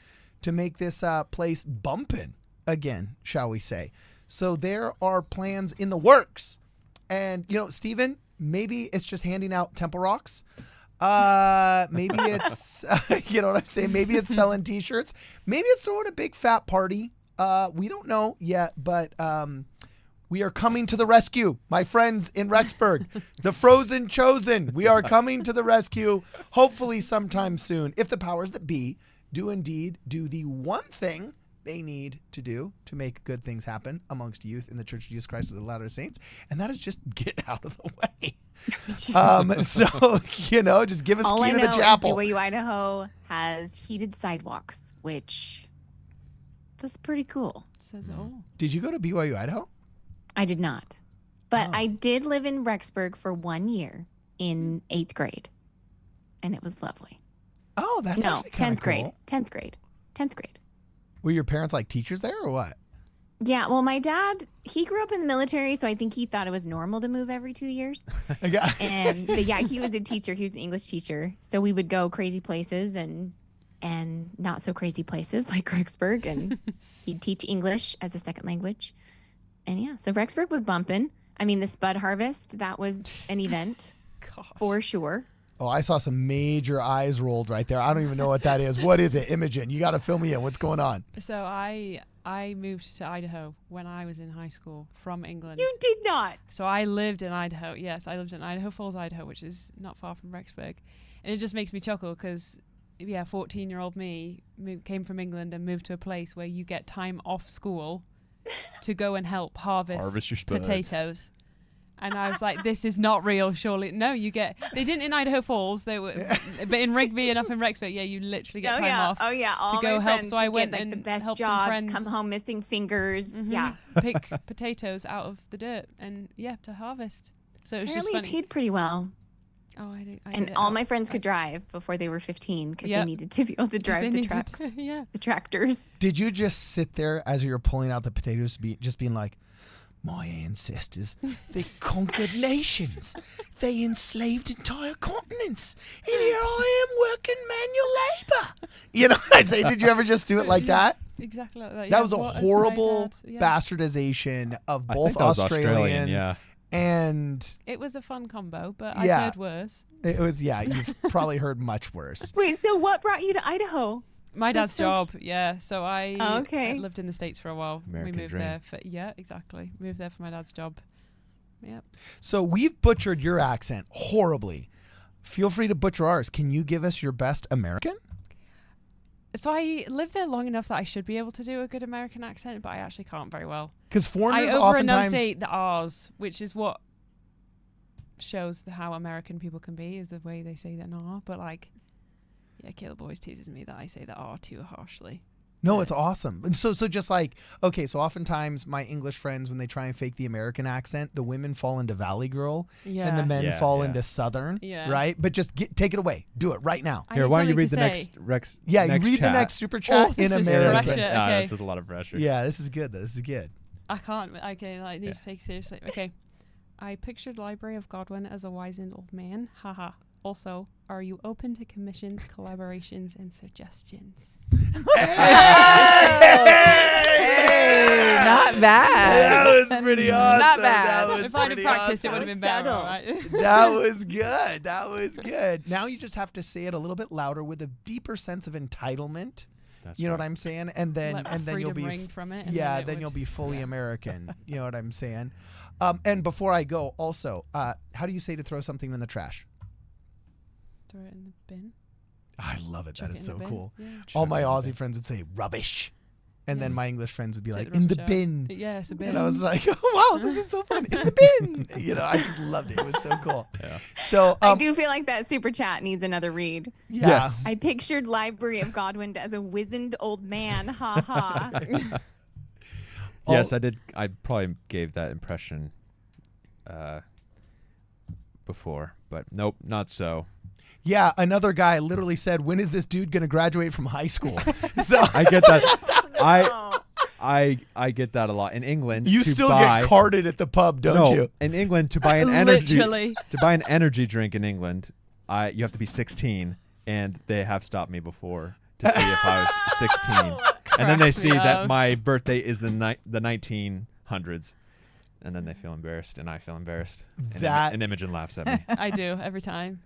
to make this place bumping again, shall we say? So there are plans in the works. And, Stephen, maybe it's just handing out temple rocks. Maybe it's, you know what I'm saying? Maybe it's selling T-shirts. Maybe it's throwing a big fat party. We don't know yet, but we are coming to the rescue, my friends in Rexburg. The Frozen Chosen. We are coming to the rescue, hopefully sometime soon, if the powers that be do indeed do the one thing they need to do to make good things happen amongst youth in the Church of Jesus Christ of the Latter-day Saints, and that is just get out of the way. Just give us All key I to know the chapel. is BYU Idaho has heated sidewalks, which that's pretty cool. Says it all. Did you go to BYU Idaho? I did not, but Oh. I did live in Rexburg for 1 year in 8th grade, and it was lovely. Oh, that's No, actually kinda 10th grade. cool. 10th grade. 10th grade. Were your parents like teachers there or what? Yeah, well, my dad, he grew up in the military, so I think he thought it was normal to move every 2 years. But yeah, he was a teacher. He was an English teacher. So we would go crazy places and not so crazy places like Rexburg, and he'd teach English as a second language. And yeah, so Rexburg was bumping. I mean, the Spud Harvest, that was an event for sure. Oh, I saw some major eyes rolled right there. I don't even know what that is. What is it? Imogen, you got to fill me in. What's going on? So I I moved to Idaho when I was in high school from England. You did not. So I lived in Idaho. Yes, I lived in Idaho Falls, Idaho, which is not far from Rexburg. And it just makes me chuckle because, 14-year-old me came from England and moved to a place where you get time off school to go and help harvest your spuds. potatoes. And I was like, this is not real, surely. No, you get... They didn't in Idaho Falls, they were, but in Rigby and up in Rexburg, you literally get time off All to go my help. friends So I would went get, and the best helped jobs, some friends. come home missing fingers. Yeah. Pick potatoes out of the dirt and, to harvest. So it was just Apparently funny. paid pretty well. Oh, I did And it all out. my friends could drive before they were 15 because Yep. they needed to be able to 'Cause drive they the needed trucks, to- yeah. the tractors. Did you just sit there as you were pulling out the potatoes, just being like, my ancestors, they conquered nations. They enslaved entire continents. And here I am working manual labor. You know what I'd say? Did you ever just do it like that? Exactly like that. That was a what is my horrible dad? Yeah. bastardization of I both think that was Australian yeah. and It was a fun combo, but Yeah. I've heard worse. it was, you've probably heard much worse. Wait, so what brought you to Idaho? My dad's That's so job, yeah. So I Oh, okay. had lived in the States for a while. American we moved dream. there for, exactly. Moved there for my dad's job. Yeah. So we've butchered your accent horribly. Feel free to butcher ours. Can you give us your best American? So I lived there long enough that I should be able to do a good American accent, but I actually can't very well. Because I foreigners over oftentimes... enunciate the R's, which is what shows how American people can be, is the way they say the R. But Caleb always teases me that I say the R too harshly. No, it's awesome. And so just like, okay, so oftentimes my English friends, when they try and fake the American accent, the women fall into Valley Girl Yeah. and the men Yeah, fall yeah. into Southern, Yeah. right? But just take it away. Do it right now. I Here, need why don't you something read to the next say. Rex? Yeah, next you read chat. the next super chat in this is American. pressure. Yeah, Okay. this is a lot of pressure. Yeah, this is good. This is good. I can't. Okay, I need to take it seriously. Okay. I pictured Library of Godwin as a wizened old man. Haha. Also, are you open to commissions, collaborations, and suggestions? Hey, not bad. That was pretty awesome. Not bad. That was If I'd have pretty practiced, awesome. it would have been better. Subtle. Right? That was good. That was good. Now you just have to say it a little bit louder with a deeper sense of entitlement. That's You know right. what I'm saying? And then Let and then you'll freedom be ring from it. And yeah, it then would- you'll be fully yeah. American. You know what I'm saying? And before I go, also, how do you say to throw something in the trash? Throw it in the bin. I love it. Chuck That it is in so the bin. cool. Yeah. All my Chuck it in the Aussie bin. friends would say rubbish, and then Yeah. my English friends would be Take like the in the rubbish out. bin. Yeah, it's a bin. And I was like, oh, wow, this is so fun. In the bin. You know, I just loved it. It was so cool. Yeah. So, I do feel like that super chat needs another read. yeah. Yes. I pictured Library of Godwin as a wizened old man. Ha ha. Yes, I did. I probably gave that impression before, but nope, not so. Yeah, another guy literally said, when is this dude going to graduate from high school? So I get that. Oh. I get that a lot in England. you to still buy, get carded at the pub, don't no, you? in England to buy an energy Literally. to buy an energy drink in England, you have to be 16, and they have stopped me before to see if I was 16, and then they Cracks me see that up. my birthday is the 1900s, and then they feel embarrassed, and I feel embarrassed. And Imogen laughs at me. I do every time.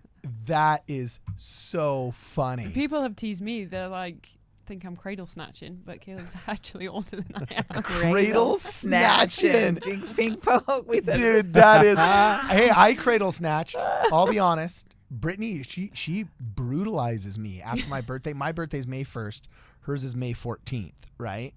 That is so funny. People have teased me. They're like, think I'm cradle snatching, but Caleb's actually older than I am. Cradle snatching. Jinx pink poke. We said Dude, that is. Hey, I cradle snatched. I'll be honest. Brittany, she brutalizes me after my birthday. My birthday's May 1st. Hers is May 14th, right?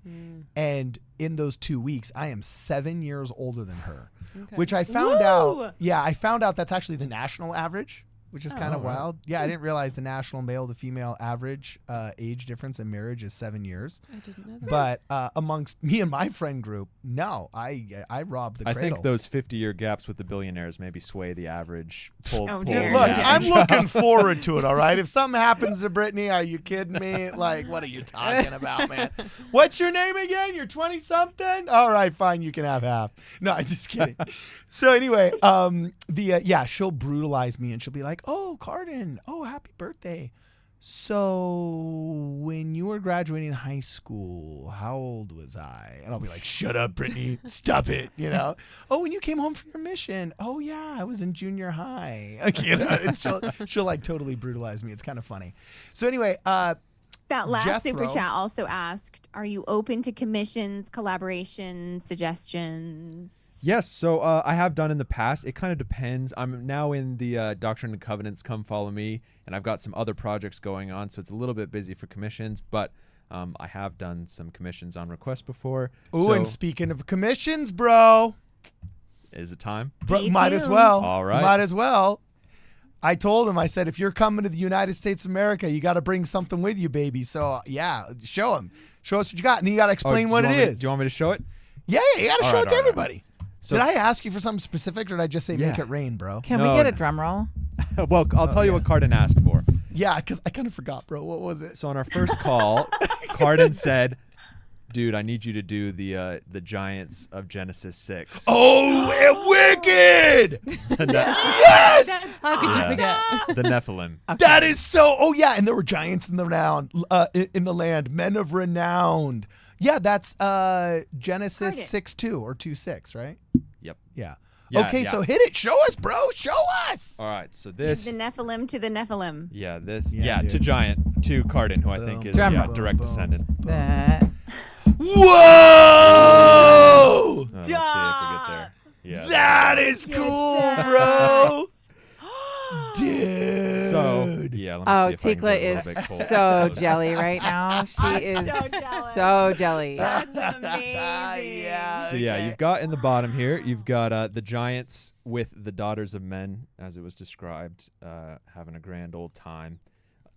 And in those 2 weeks, I am 7 years older than her, Okay. which I found Woo! out. Yeah, I found out that's actually the national average, which is kind of right. wild. Yeah, I didn't realize the national male to female average age difference in marriage is 7 years. I didn't know that. But amongst me and my friend group, no, I robbed the I cradle. think those 50-year gaps with the billionaires maybe sway the average. Oh, dear. Look, Yeah. I'm looking forward to it, all right? If something happens to Brittany, are you kidding me? Like, what are you talking about, man? What's your name again? You're 20-something? All right, fine, you can have half. No, I'm just kidding. So anyway, she'll brutalize me, and she'll be like, oh, Cardin, oh, happy birthday. So when you were graduating high school, how old was I? And I'll be like, shut up, Brittany. Stop it. You know? Oh, when you came home from your mission. Oh, yeah, I was in junior high. Like, you know, she'll like totally brutalize me. It's kind of funny. So anyway, That That last super Jethro. chat also asked, are you open to commissions, collaborations, suggestions? Yes, so I have done in the past. It kind of depends. I'm now in the Doctrine and Covenants Come Follow Me, and I've got some other projects going on, so it's a little bit busy for commissions, but I have done some commissions on request before. Ooh, so and speaking of commissions, bro, is it time? Stay might as tuned. well. All right. Might as well. I told him, I said, if you're coming to the United States of America, you got to bring something with you, baby. So, yeah, show him. Show us what you got. And then you got to explain what it is. Do you want me to show it? Yeah, you got to All show right, it to all right, everybody. So, Did I ask you for something specific, or did I just say make Yeah. it rain, bro? Can No, we get a no. drum roll? well, I'll tell you what Cardin asked for. Yeah, because I kind of forgot, bro. What was it? So on our first call, Cardin said, dude, I need you to do the Giants of Genesis 6. Oh, and wicked! Yes! How could Yeah. you forget? The Nephilim. That is so. Oh, yeah, and there were giants in the land, men of renown. Yeah, that's Genesis Cardin. 6:2 or 2:6, right? Yep. Yeah. Yeah, Okay, yeah. so hit it. Show us, bro. Show us. All right, so Give this... the Nephilim to the Nephilim. Yeah, this... Yeah, Yeah, dude. to Giant, to Cardin, who I think is Drum yeah, roll. direct Boom, descendant. Whoa! Let's see if we get there. Yeah. That is cool, bro. Dude. So, yeah, let me Oh, see if I can Tikla get a is little bit closer. so jelly right now. She is jealous. so jelly. That's amazing. Yeah. So yeah, okay. you've got in the bottom here, you've got the giants with the daughters of men, as it was described, having a grand old time,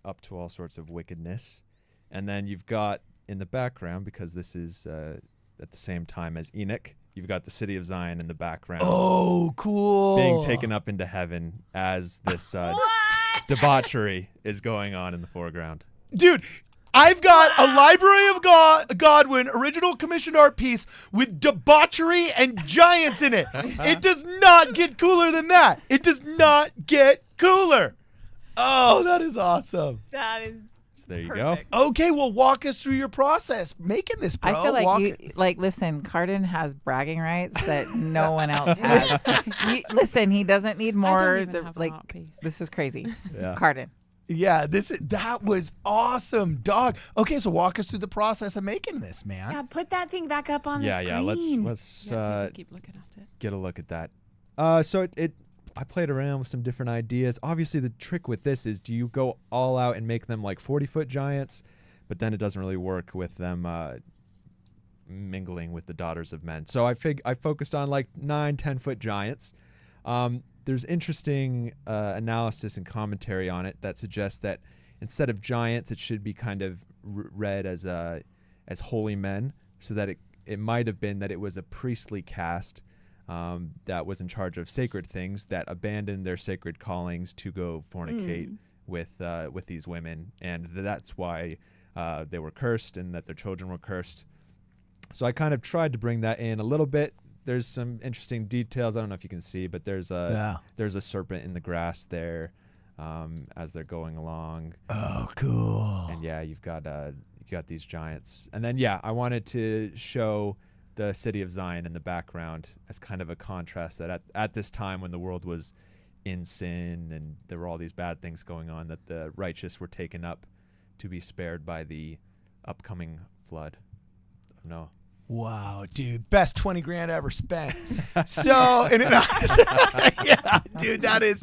up to all sorts of wickedness. And then you've got in the background, because this is at the same time as Enoch, you've got the city of Zion in the background, Oh, cool. being taken up into heaven as this debauchery is going on in the foreground. Dude, I've got a Library of Godwin original commissioned art piece with debauchery and giants in it. It does not get cooler than that. It does not get cooler. Oh, that is awesome. That is So there you perfect. Okay, well, walk us through your process making this, bro. I feel like Walk you listen, Cardin has bragging rights that no one else has. Listen, he doesn't need I more. don't even have an art piece. This is crazy. Yeah. Cardin. Yeah, that was awesome, dog. Okay, so walk us through the process of making this, man. Yeah, put that thing back up on the Yeah, screen. yeah. Let's Yeah, people keep looking at it. get a look at that. So I played around with some different ideas. Obviously, the trick with this is, do you go all out and make them like 40-foot giants? But then it doesn't really work with them mingling with the daughters of men. So I focused on like 9-10-foot giants. There's interesting analysis and commentary on it that suggests that instead of giants, it should be kind of read as holy men, so that it might have been that it was a priestly caste that was in charge of sacred things that abandoned their sacred callings to go fornicate with these women, and that's why they were cursed and that their children were cursed. So I kind of tried to bring that in a little bit. There's some interesting details. I don't know if you can see, but there's a serpent in the grass there as they're going along. Oh, cool. And yeah, you got these giants. And then I wanted to show the city of Zion in the background as kind of a contrast that at this time when the world was in sin and there were all these bad things going on, that the righteous were taken up to be spared by the upcoming flood of Noah. Wow, dude, best 20 grand I ever spent. So, yeah, dude, that is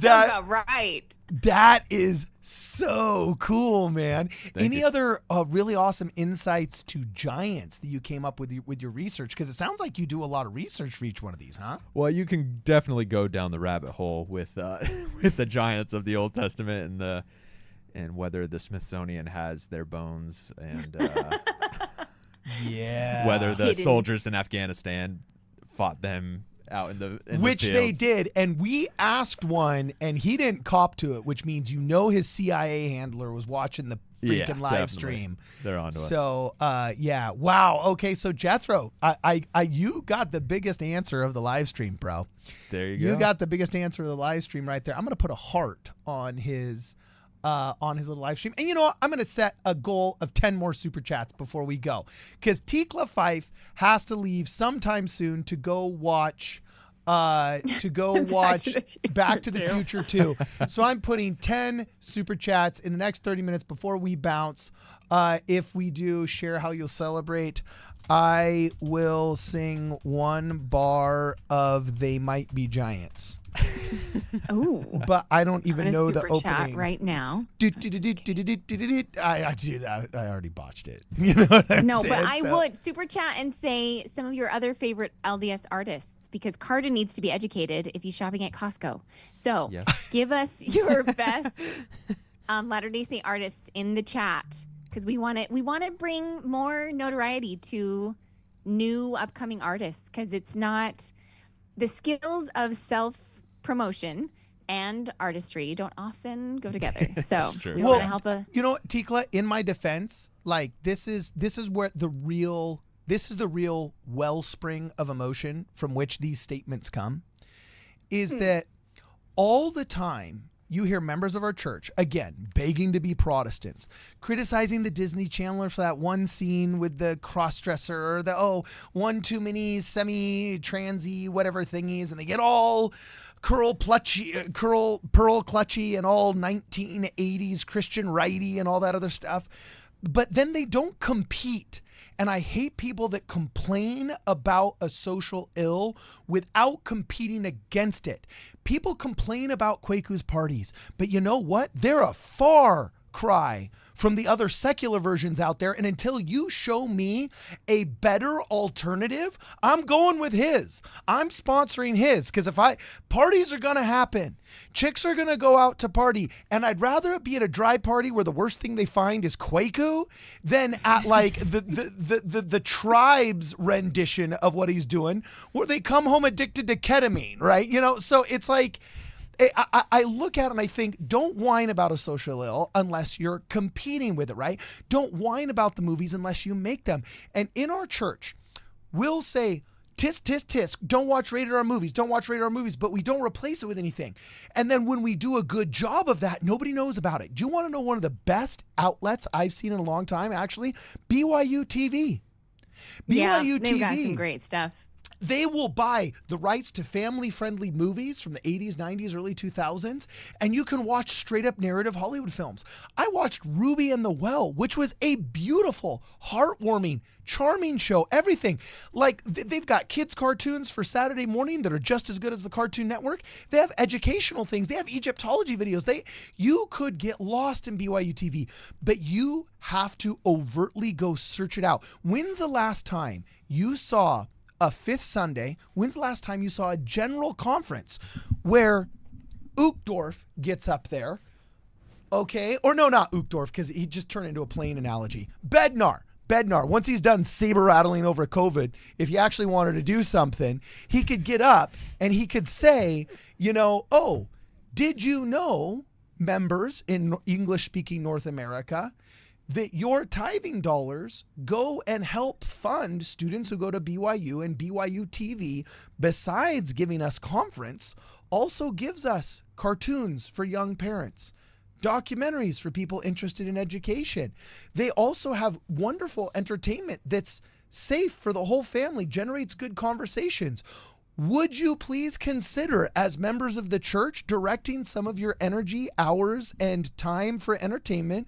Right. that is so cool, man. Any you. other really awesome insights to giants that you came up with your research? Because it sounds like you do a lot of research for each one of these, huh? Well, you can definitely go down the rabbit hole with with the giants of the Old Testament and whether the Smithsonian has their bones and Yeah. whether the Hidden. soldiers in Afghanistan fought them out in the Which the they fields. did, and we asked one, and he didn't cop to it, which means his CIA handler was watching the freaking live definitely. stream. They're on to us. So, yeah, wow. Okay, so Jethro, you got the biggest answer of the live stream, bro. There you go. You got the biggest answer of the live stream right there. I'm gonna put a heart on his little live stream, and you know what? I'm gonna set a goal of 10 more super chats before we go, because Tikla Fife has to leave sometime soon to go watch to go watch Back to the Future 2. So I'm putting 10 super chats in the next 30 minutes before we bounce. If we do share how you'll celebrate, I will sing one bar of They Might Be Giants. Oh, But I don't even know the super chat opening. right now. I already botched it. You know what I'm No, saying? but I So- would super chat and say some of your other favorite LDS artists, because Carter needs to be educated if he's shopping at Costco. So Yes. give us your best Latter-day Saint artists in the chat, because we want to bring more notoriety to new upcoming artists, because it's not the skills of self-promotion and artistry don't often go together. So true. we Well, want to help You know what, Tikla, in my defense, like this is where the real wellspring of emotion from which these statements come is that all the time you hear members of our church, again, begging to be Protestants, criticizing the Disney Channel for that one scene with the cross-dresser or the, one too many semi-transy whatever thingies, and they get all pearl clutchy and all 1980s Christian righty and all that other stuff. But then they don't compete. And I hate people that complain about a social ill without competing against it. People complain about Kwaku's parties, but you know what? They're a far cry from the other secular versions out there. And until you show me a better alternative, I'm going with his. I'm sponsoring his, because parties are going to happen. Chicks are going to go out to party. And I'd rather it be at a dry party where the worst thing they find is Kwaku than at like the tribe's rendition of what he's doing, where they come home addicted to ketamine, right? You know, so it's like, I look at it and I think, don't whine about a social ill unless you're competing with it, right? Don't whine about the movies unless you make them. And in our church, we'll say, tisk, tisk, tisk, don't watch rated R movies, but we don't replace it with anything. And then when we do a good job of that, nobody knows about it. Do you want to know one of the best outlets I've seen in a long time, actually? BYU TV. Yeah, BYU they've got TV. some great stuff. They will buy the rights to family-friendly movies from the 80s, 90s, early 2000s, and you can watch straight-up narrative Hollywood films. I watched Ruby and the Well, which was a beautiful, heartwarming, charming show, everything. Like, they've got kids' cartoons for Saturday morning that are just as good as the Cartoon Network. They have educational things. They have Egyptology videos. You could get lost in BYU TV, but you have to overtly go search it out. When's the last time you saw a fifth Sunday? When's the last time you saw a general conference where Uchtdorf gets up there, okay? Or no, not Uchtdorf, because he just turned into a plain analogy. Bednar, once he's done saber rattling over COVID, if he actually wanted to do something, he could get up and he could say, did you know, members in English-speaking North America, that your tithing dollars go and help fund students who go to BYU, and BYU TV, besides giving us conference, also gives us cartoons for young parents, documentaries for people interested in education. They also have wonderful entertainment that's safe for the whole family, generates good conversations. Would you please consider, as members of the church, directing some of your energy, hours, and time for entertainment?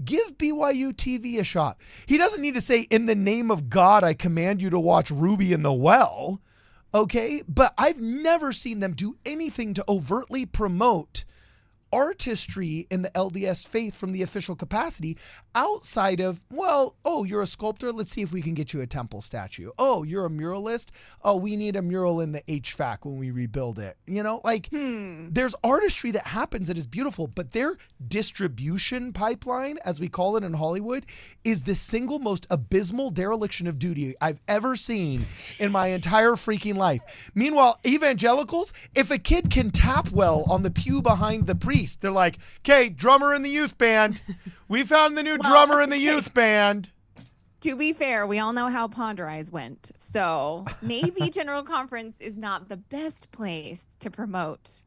Give BYU TV a shot. He doesn't need to say, in the name of God, I command you to watch Ruby in the Well. Okay? But I've never seen them do anything to overtly promote artistry in the LDS faith from the official capacity outside of, you're a sculptor, let's see if we can get you a temple statue. Oh, you're a muralist, we need a mural in the HVAC when we rebuild it. There's artistry that happens that is beautiful, but their distribution pipeline, as we call it in Hollywood, is the single most abysmal dereliction of duty I've ever seen in my entire freaking life. Meanwhile, evangelicals, if a kid can tap well on the pew behind the priest, they're like, okay, drummer in the youth band. We found the new drummer in the youth band. To be fair, we all know how Ponderize went. So maybe General Conference is not the best place to promote.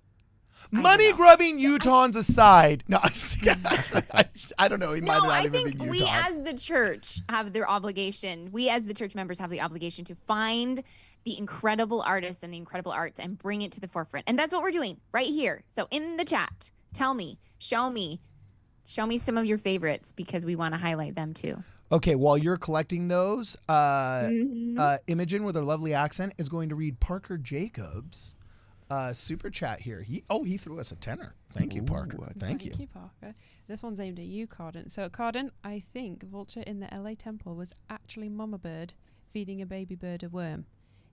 Money grubbing Utahns aside. No, I don't know. He might No, not I even think been we Utah. as the church have their obligation. We as the church members have the obligation to find the incredible artists and the incredible arts and bring it to the forefront. And that's what we're doing right here. So in the chat, tell me, show me some of your favorites, because we want to highlight them too. Okay, while you're collecting those, Imogen with her lovely accent is going to read Parker Jacobs' super chat here. He threw us a tenner. Thank you, Parker. Thank you. Thank you, Parker. This one's aimed at you, Carden. So, Carden, I think Vulture in the LA temple was actually Mama Bird feeding a baby bird a worm.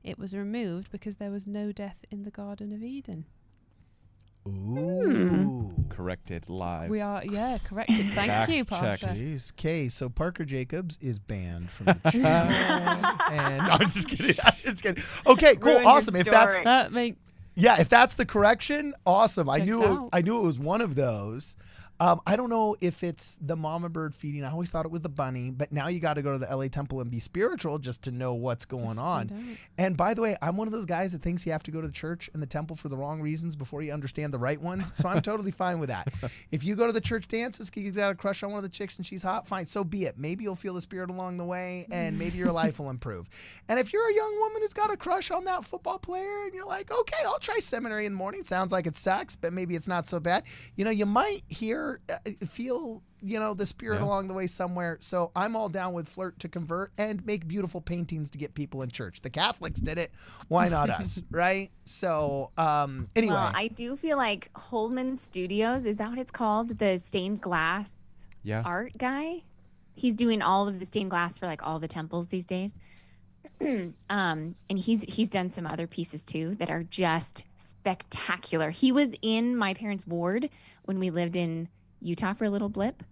It was removed because there was no death in the Garden of Eden. Ooh. Corrected live. We are, corrected. Thank you, Parker. Jeez. Okay, so Parker Jacobs is banned from the channel. And no, I'm just kidding. I'm just kidding. Okay, cool, Ruined awesome. his If that's story. if that's the correction, awesome. I Checks knew out. it was one of those. I don't know if it's the mama bird feeding. I always thought it was the bunny, but now you got to go to the LA temple and be spiritual just to know what's going on. And by the way, I'm one of those guys that thinks you have to go to the church and the temple for the wrong reasons before you understand the right ones. So I'm totally fine with that. If you go to the church dances, you got a crush on one of the chicks and she's hot, fine, so be it. Maybe you'll feel the spirit along the way and maybe your life will improve. And if you're a young woman who's got a crush on that football player and you're like, okay, I'll try seminary in the morning. Sounds like it sucks, but maybe it's not so bad. You might feel the spirit along the way somewhere. So I'm all down with flirt to convert and make beautiful paintings to get people in church. The Catholics did it. Why not us? Right? So anyway. Well, I do feel like Holdman Studios, is that what it's called? The stained glass art guy? He's doing all of the stained glass for like all the temples these days. And he's done some other pieces too that are just spectacular. He was in my parents' ward when we lived in Utah for a little blip,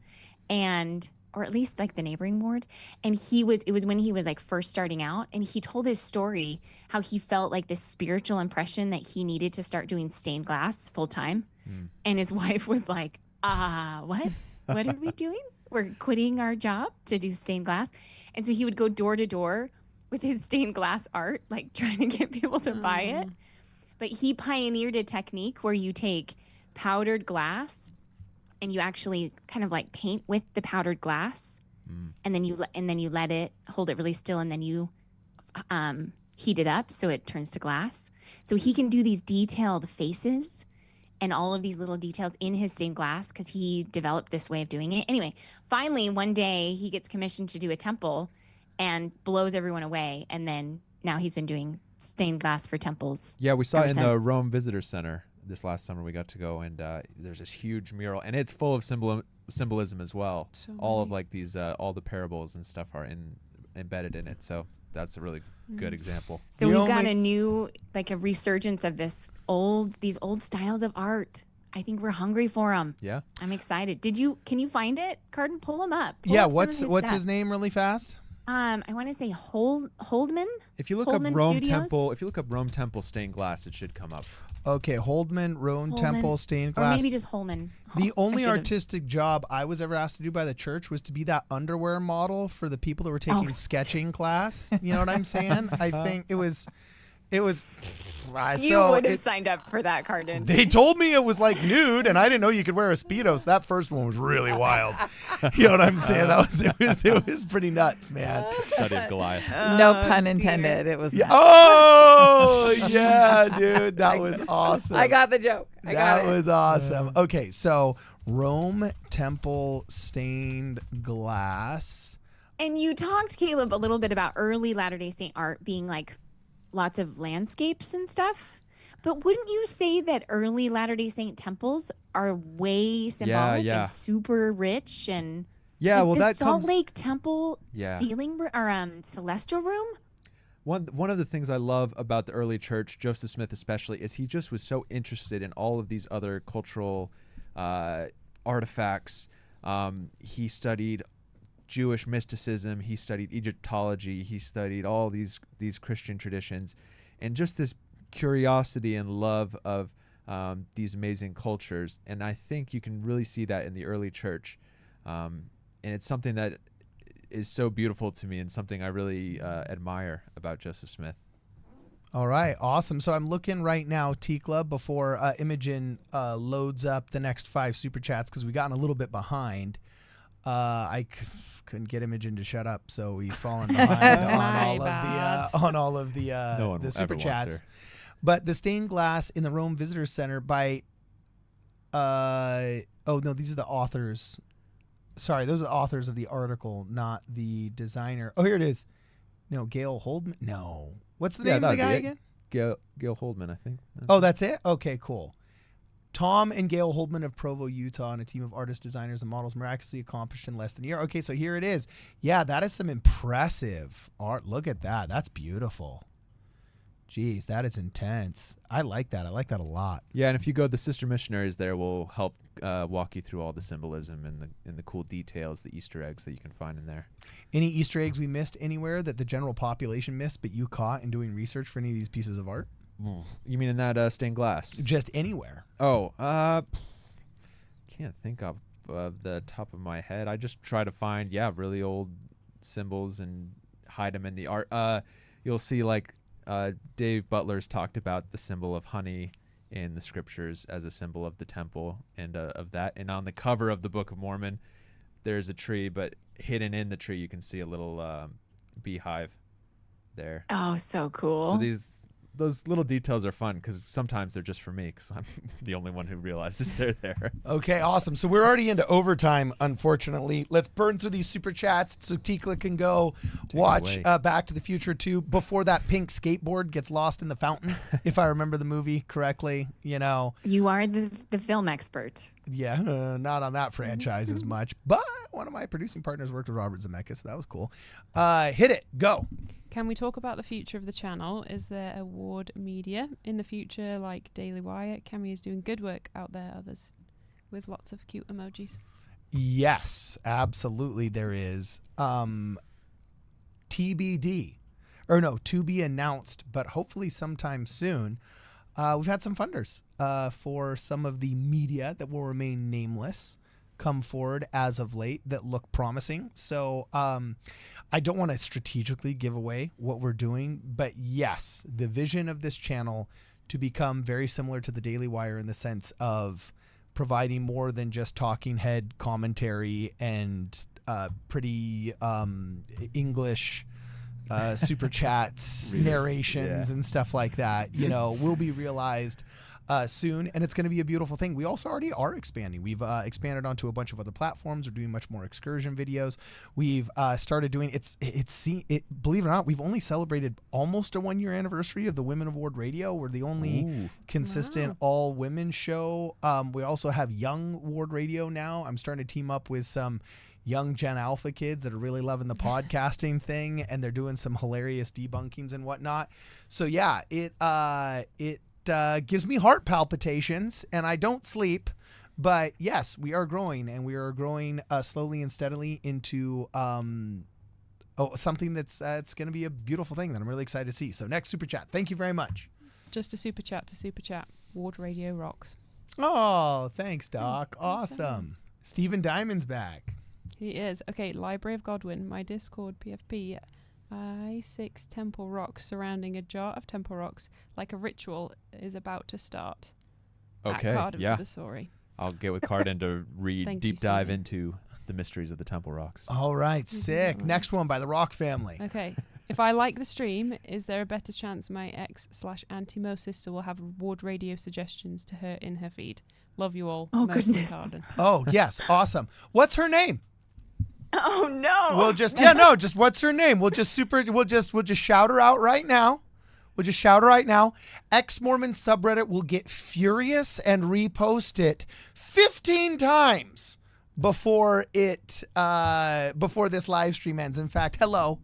or at least like the neighboring ward. And it was when he was like first starting out, and he told his story how he felt like this spiritual impression that he needed to start doing stained glass full time. And his wife was like, what are we doing? We're quitting our job to do stained glass. And so he would go door to door with his stained glass art, like trying to get people to buy it. But he pioneered a technique where you take powdered glass and you actually kind of like paint with the powdered glass, and then you let it hold it really still, and then you heat it up so it turns to glass. So he can do these detailed faces and all of these little details in his stained glass because he developed this way of doing it. Anyway, finally one day he gets commissioned to do a temple and blows everyone away, and then now he's been doing stained glass for temples. Yeah, we saw it in the since. Rome Visitor Center. This last summer we got to go, and there's this huge mural, and it's full of symbolism as well. So all of many. like these, all the parables and stuff are embedded in it. So that's a really good example. So we've got a resurgence of these old styles of art. I think we're hungry for them. Yeah. I'm excited. Can you find it? Carden, pull him up. What's his name really fast? I want to say Holdman. If you look Holdman up Rome Studios? Temple, if you look up Rome Temple stained glass, it should come up. Okay, Rome Holdman. Temple stained Or glass. maybe just Holman. The only artistic job I was ever asked to do by the church was to be that underwear model for the people that were taking sketching class. You know what I'm saying? I think it was. You would have signed up for that, Carden. They told me it was like nude, and I didn't know you could wear a Speedo. So that first one was really wild. You know what I'm saying? It was pretty nuts, man. Study of Goliath. No pun intended. It was. Yeah. nuts. Oh yeah, dude, that was awesome. I got the joke. That was awesome. Okay, so Rome Temple stained glass. And you talked, Caleb, a little bit about early Latter-day Saint art being like lots of landscapes and stuff. But wouldn't you say that early Latter-day Saint temples are way symbolic and super rich? And well, the that Salt comes. Lake Temple Yeah. celestial room. One of the things I love about the early church, Joseph Smith especially, is he just was so interested in all of these other cultural artifacts. He studied Jewish mysticism. He studied Egyptology. He studied all these Christian traditions, and just this curiosity and love of these amazing cultures. And I think you can really see that in the early church, and it's something that is so beautiful to me and something I really admire about Joseph Smith. All right, awesome. So I'm looking right now, T Club, before Imogen loads up the next 5 super chats because we gotten a little bit behind. couldn't get Imogen to shut up, so we've fallen behind on all of the No one the ever super wants chats. her. But the stained glass in the Rome Visitor Center by these are the authors. Sorry, those are the authors of the article, not the designer. Oh, here it is. No, Gail Holdman. No. What's the name of the guy again? Gail Holdman, I think. Oh, that's it? Okay, cool. Tom and Gail Holdman of Provo, Utah, and a team of artists, designers, and models miraculously accomplished in less than a year. Okay, so here it is. Yeah, that is some impressive art. Look at that. That's beautiful. Jeez, that is intense. I like that. I like that a lot. Yeah, and if you go, the sister missionaries there will help walk you through all the symbolism and the cool details, the Easter eggs that you can find in there. Any Easter eggs we missed anywhere that the general population missed, but you caught in doing research for any of these pieces of art? You mean in that stained glass? Just anywhere. Oh, can't think of the top of my head. I just try to find really old symbols and hide them in the art. You'll see Dave Butler's talked about the symbol of honey in the scriptures as a symbol of the temple and of that. And on the cover of the Book of Mormon, there's a tree, but hidden in the tree you can see a little beehive there. Oh, so cool. So those little details are fun because sometimes they're just for me because I'm the only one who realizes they're there. Okay, awesome. So we're already into overtime, unfortunately. Let's burn through these super chats so Tikla can go watch Back to the Future 2 before that pink skateboard gets lost in the fountain, if I remember the movie correctly. You are the film expert. Yeah, not on that franchise as much, but one of my producing partners worked with Robert Zemeckis, so that was cool. Hit it. Go. Can we talk about the future of the channel? Is there award media in the future, like Daily Wire? Cammy is doing good work out there, others, with lots of cute emojis. Yes, absolutely there is. TBD. Or no, to be announced, but hopefully sometime soon. We've had some funders for some of the media that will remain nameless come forward as of late that look promising. So I don't want to strategically give away what we're doing, but yes, the vision of this channel to become very similar to the Daily Wire in the sense of providing more than just talking head commentary and pretty English super chats, narrations, and stuff like that, will be realized soon, and it's going to be a beautiful thing. We also already are expanding. We've expanded onto a bunch of other platforms. We're doing much more excursion videos. We've started doing believe it or not, we've only celebrated almost a 1-year anniversary of the Women of Ward Radio. We're the only consistent all women show. We also have Young Ward Radio now. I'm starting to team up with some young Gen Alpha kids that are really loving the podcasting thing, and they're doing some hilarious debunkings and whatnot. So yeah, it gives me heart palpitations, and I don't sleep. But yes, we are growing, and we are growing slowly and steadily into something that's it's going to be a beautiful thing that I'm really excited to see. So next super chat, thank you very much. Just a super chat to super chat. Ward Radio rocks. Oh, thanks, Doc. Awesome. Stephen Diamond's back. He is. Okay, Library of Godwin, my Discord PFP. I6 temple rocks surrounding a jar of temple rocks like a ritual is about to start. Okay, Carden for the story. I'll get with Carden to Thank deep you, dive Stephen. into the mysteries of the temple rocks. All right, sick. Next one by the Rock family. Okay. If I like the stream, is there a better chance my ex/anti-Mo sister will have Ward Radio suggestions to her in her feed? Love you all. Oh, Mostly goodness. Carden. Oh, yes. Awesome. What's her name? Oh no. We'll just just what's her name? We'll just shout her out right now. Ex-Mormon subreddit will get furious and repost it 15 times before this live stream ends. In fact, hello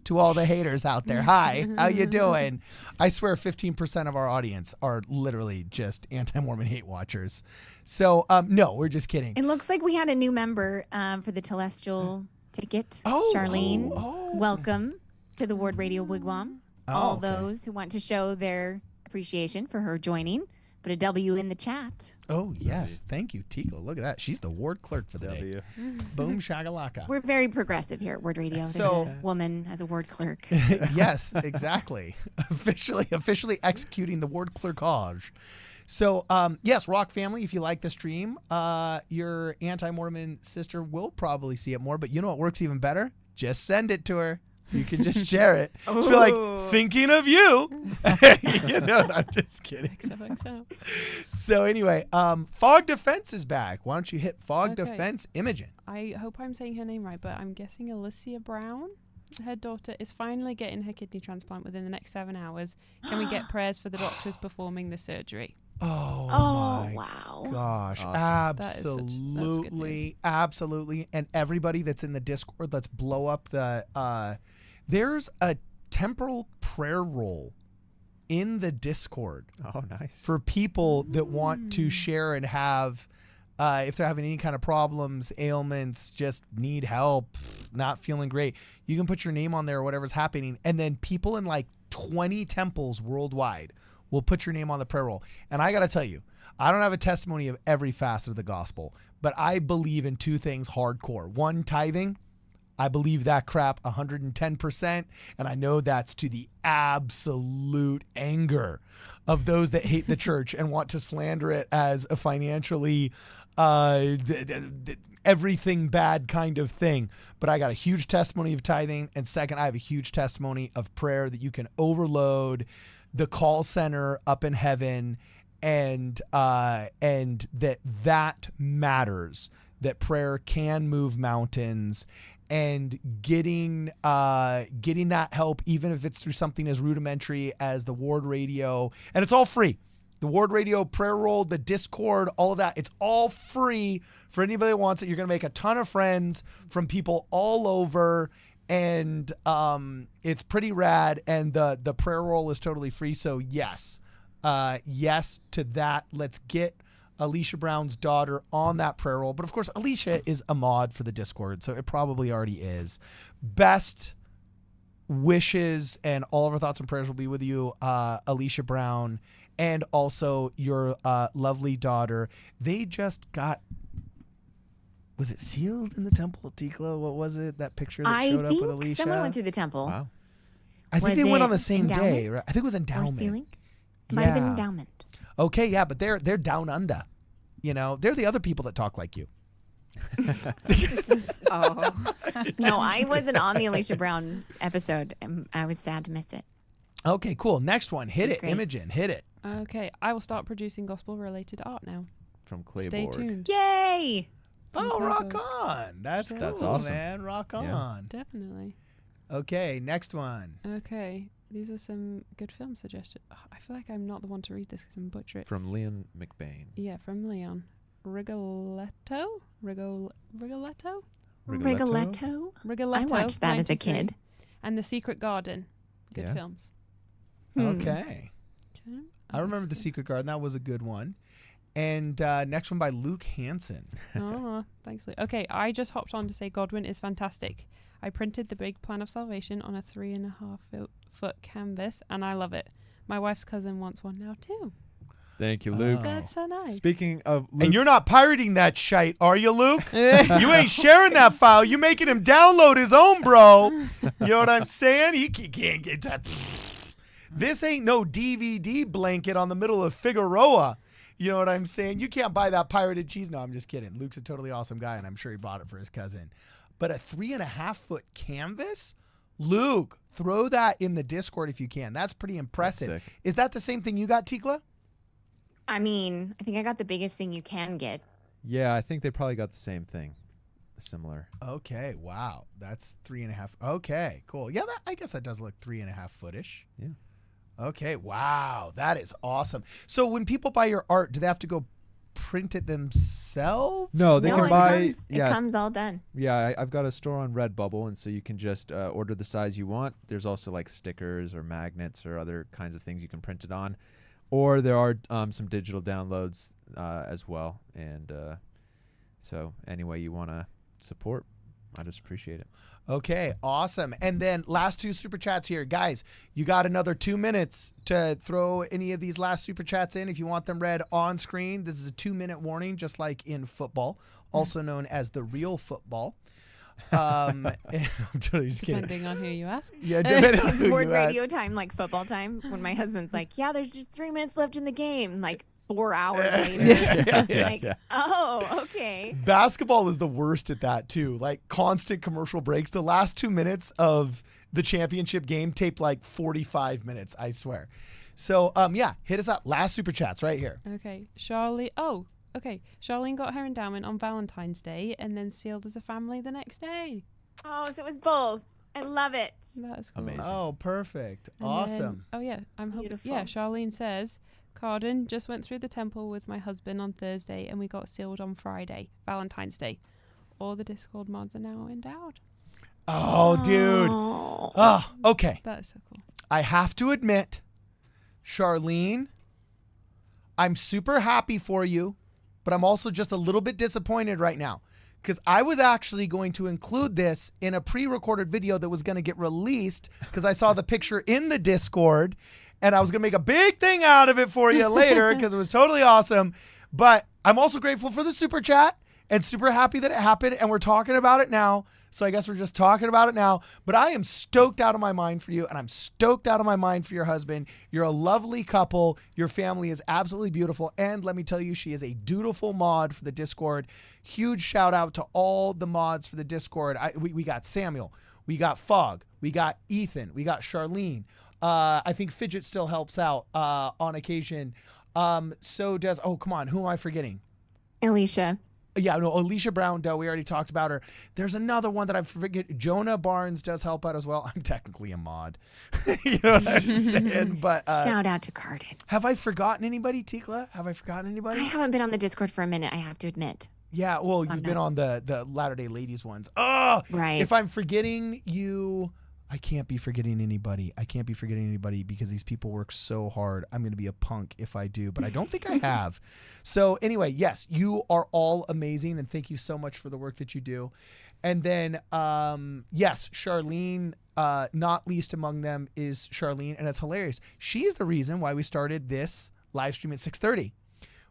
to all the haters out there. Hi, how you doing? I swear 15% of our audience are literally just anti-Mormon hate watchers. So, no, we're just kidding. It looks like we had a new member for the Telestial ticket. Charlene, welcome to the Ward Radio Wigwam. All those who want to show their appreciation for her joining, put a W in the chat. Oh, yes. Thank you, Tikla. Look at that. She's the ward clerk for the day. Boom, shagalaka. We're very progressive here at Ward Radio. There's a woman as a ward clerk. Yes, exactly. Officially executing the ward clerkage. So, yes, Rock family, if you like the stream, your anti-Mormon sister will probably see it more. But you know what works even better? Just send it to her. You can just share it. She'll be like, thinking of you. You know, I'm just kidding. XOXO. So anyway, Fog Defense is back. Why don't you hit Fog Okay. Defense Imogen? I hope I'm saying her name right, but I'm guessing Alicia Brown. Her daughter is finally getting her kidney transplant within the next 7 hours. Can we get prayers for the doctors performing the surgery? Oh, Oh, my wow. gosh. Awesome. That is such- that's good Absolutely. news. Absolutely. And everybody that's in the Discord, let's blow up the there's a temporal prayer roll in the Discord Oh, nice. for people that want to share and have if they're having any kind of problems, ailments, just need help, not feeling great. You can put your name on there or whatever's happening, and then people in like 20 temples worldwide will put your name on the prayer roll. And I got to tell you, I don't have a testimony of every facet of the gospel, but I believe in two things hardcore. One, tithing. I believe that crap 110%, and I know that's to the absolute anger of those that hate the church and want to slander it as a financially everything bad kind of thing. But I got a huge testimony of tithing, and second, I have a huge testimony of prayer that you can overload the call center up in heaven, and that matters. That prayer can move mountains. And getting that help, even if it's through something as rudimentary as the Ward Radio, and it's all free. The Ward Radio prayer roll, the Discord, all of that, it's all free for anybody that wants it. You're gonna make a ton of friends from people all over, and it's pretty rad. And the prayer roll is totally free. So yes to that. Let's get Alicia Brown's daughter on that prayer roll. But of course, Alicia is a mod for the Discord, so it probably already is. Best wishes and all of our thoughts and prayers will be with you, Alicia Brown, and also your lovely daughter. They just got, was it sealed in the Temple of Tikla? What was it? That picture that I showed up with think Alicia? someone went through the temple. Wow. I think Was they went on it the same day, endowment? right? I think it was Or endowment. sealing? Might have been Yeah. endowment. Okay, yeah, but they're down under. You know, they're the other people that talk like you. Oh. No, I wasn't on the Alicia Brown episode. And I was sad to miss it. Okay, cool. Next one. Hit it, Great. Imogen. Hit it. Okay, I will start producing gospel-related art now. From Clayborg. Stay tuned. Yay! Oh, Clayborg. rock on. That's cool, That's awesome. man. Rock Yeah. on. Definitely. Okay, next one. Okay, these are some good film suggestions. I feel like I'm not the one to read this because I'm butcher it. From Leon McBain. Yeah, from Leon. Rigoletto? Rigoletto? Rigoletto. Rigoletto. I watched that as a 93. kid. And The Secret Garden. Good Yeah. films. Okay. Okay. I remember The Secret Garden. That was a good one. And next one by Luke Hansen. Oh, thanks, Luke. Okay, I just hopped on to say Godwin is fantastic. I printed the big plan of salvation on a 3.5 foot canvas, and I love it. My wife's cousin wants one now too. Thank you, Luke. Oh. That's so nice. Speaking of Luke, And you're not pirating that shite, are you, Luke? You ain't sharing that file. You making him download his own, bro. You know what I'm saying? He can't get that. This ain't no DVD blanket on the middle of Figueroa. You know what I'm saying? You can't buy that pirated cheese. No, I'm just kidding. Luke's a totally awesome guy, and I'm sure he bought it for his cousin. But a 3.5 foot canvas? Luke, throw that in the Discord if you can. That's pretty impressive. That's sick. Is that the same thing you got, Tikla? I mean, I think I got the biggest thing you can get. yeah, I think they probably got the same thing, similar. Okay, wow. That's 3.5. Okay, cool. Yeah, I guess that does look 3.5 footish. Yeah. Okay, wow. That is awesome. So when people buy your art, do they have to go print it themselves? No, they No, can it buy. comes, yeah, it comes all done. yeah. I've got a store on Redbubble, and so you can just order the size you want. There's also like stickers or magnets or other kinds of things you can print it on, or there are some digital downloads as well. And so any way you want to support, I just appreciate it. Okay, awesome. And then last two super chats here. Guys, you got another 2 minutes to throw any of these last super chats in if you want them read on screen. This is a 2-minute warning, just like in football, also known as the real football. I'm totally just kidding. Depending on who you ask. Yeah, depending on It's who word you ask. radio time, like football time, when my husband's like, yeah, there's just 3 minutes left in the game. I'm like, 4 hours later. Like, oh, okay. Basketball is the worst at that too. Like constant commercial breaks. The last 2 minutes of the championship game taped like 45 minutes, I swear. So yeah, hit us up. Last super chats right here. Okay, Charlie. Oh, okay. Charlene got her endowment on Valentine's Day and then sealed as a family the next day. Oh, so it was both. I love it. That's cool. Amazing. Oh, perfect. And Awesome. then, oh yeah, I'm hoping. Beautiful. Yeah, Charlene says, Carden just went through the temple with my husband on Thursday, and we got sealed on Friday, Valentine's Day. All the Discord mods are now endowed. Oh, dude. Oh. Oh, okay. That is so cool. I have to admit, Charlene, I'm super happy for you, but I'm also just a little bit disappointed right now because I was actually going to include this in a pre-recorded video that was going to get released because I saw the picture in the Discord and I was going to make a big thing out of it for you later because it was totally awesome. But I'm also grateful for the super chat and super happy that it happened and we're talking about it now. So I guess we're just talking about it now. But I am stoked out of my mind for you, and I'm stoked out of my mind for your husband. You're a lovely couple. Your family is absolutely beautiful. And let me tell you, she is a dutiful mod for the Discord. Huge shout out to all the mods for the Discord. We got Samuel. We got Fogg. We got Ethan. We got Charlene. I think Fidget still helps out on occasion. So does, oh, come on. Who am I forgetting? Alicia. Yeah, no, Alicia Brown Doe, we already talked about her. There's another one that I forget. Jonah Barnes does help out as well. I'm technically a mod. You know what I'm saying? But Shout out to Carden. have I forgotten anybody, Tikla? Have I forgotten I anybody? haven't been on the Discord for a minute, I have to admit. Yeah, well, you've been on the Latter-day Ladies ones. Oh, Right. if I'm forgetting you, I can't be forgetting anybody. I can't be forgetting anybody because these people work so hard. I'm going to be a punk if I do, but I don't think I have. So anyway, yes, you are all amazing, and thank you so much for the work that you do. And then, yes, Charlene, not least among them is Charlene, and it's hilarious. She is the reason why we started this live stream at 6:30.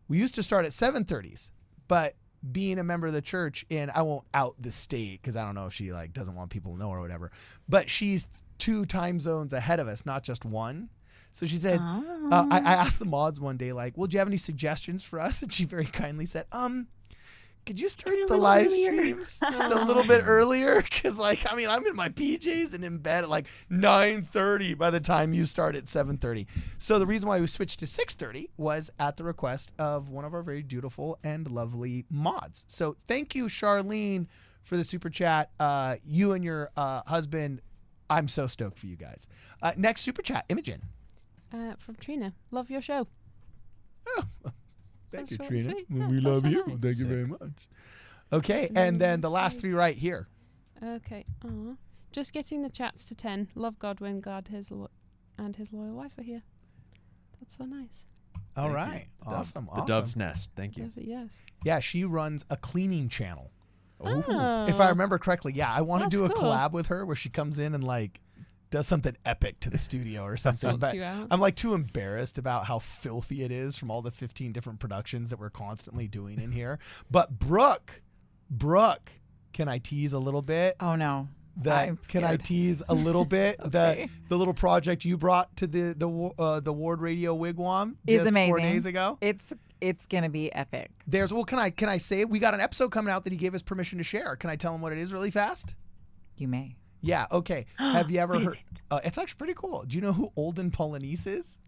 We used to start at 7:30s, but being a member of the church, and I won't out the state because I don't know if she like doesn't want people to know or whatever, but she's 2 time zones ahead of us, not just one. So she said, I asked the mods one day, like, well, do you have any suggestions for us? And she very kindly said, could you start the live streams just a little bit earlier? Because, like, I mean, I'm in my PJs and in bed at like 9:30 by the time you start at 7:30. So the reason why we switched to 6:30 was at the request of one of our very dutiful and lovely mods. So thank you, Charlene, for the super chat. You and your husband, I'm so stoked for you guys. Next super chat, Imogen. From Trina. Love your show. Thank That's you, short and Trina. sweet. Well, Yeah, we that's love so you. nice. Thank you very much. Okay, and then the last 3 right here. Okay. Just getting the chats to 10. Love Godwin. Glad his and his loyal wife are here. That's so nice. All Thank you. right. Awesome. The Dove's Nest. Thank you. Yes. Yeah, she runs a cleaning channel. Oh. If I remember correctly, yeah, I want to That's do a cool. collab with her where she comes in and like does something epic to the studio or something. Sorts But you out. I'm like too embarrassed about how filthy it is from all the 15 different productions that we're constantly doing in here. But Brooke, can I tease a little bit? Oh no. Can I scared. tease a little bit? Okay. The little project you brought to the Ward Radio Wigwam Is just 4 amazing. days ago. It's gonna be epic. Can I say we got an episode coming out that he gave us permission to share? Can I tell him what it is really fast? You may. Yeah. Okay. Have you ever What is heard? It's actually pretty cool. Do you know who Olden Polynice is?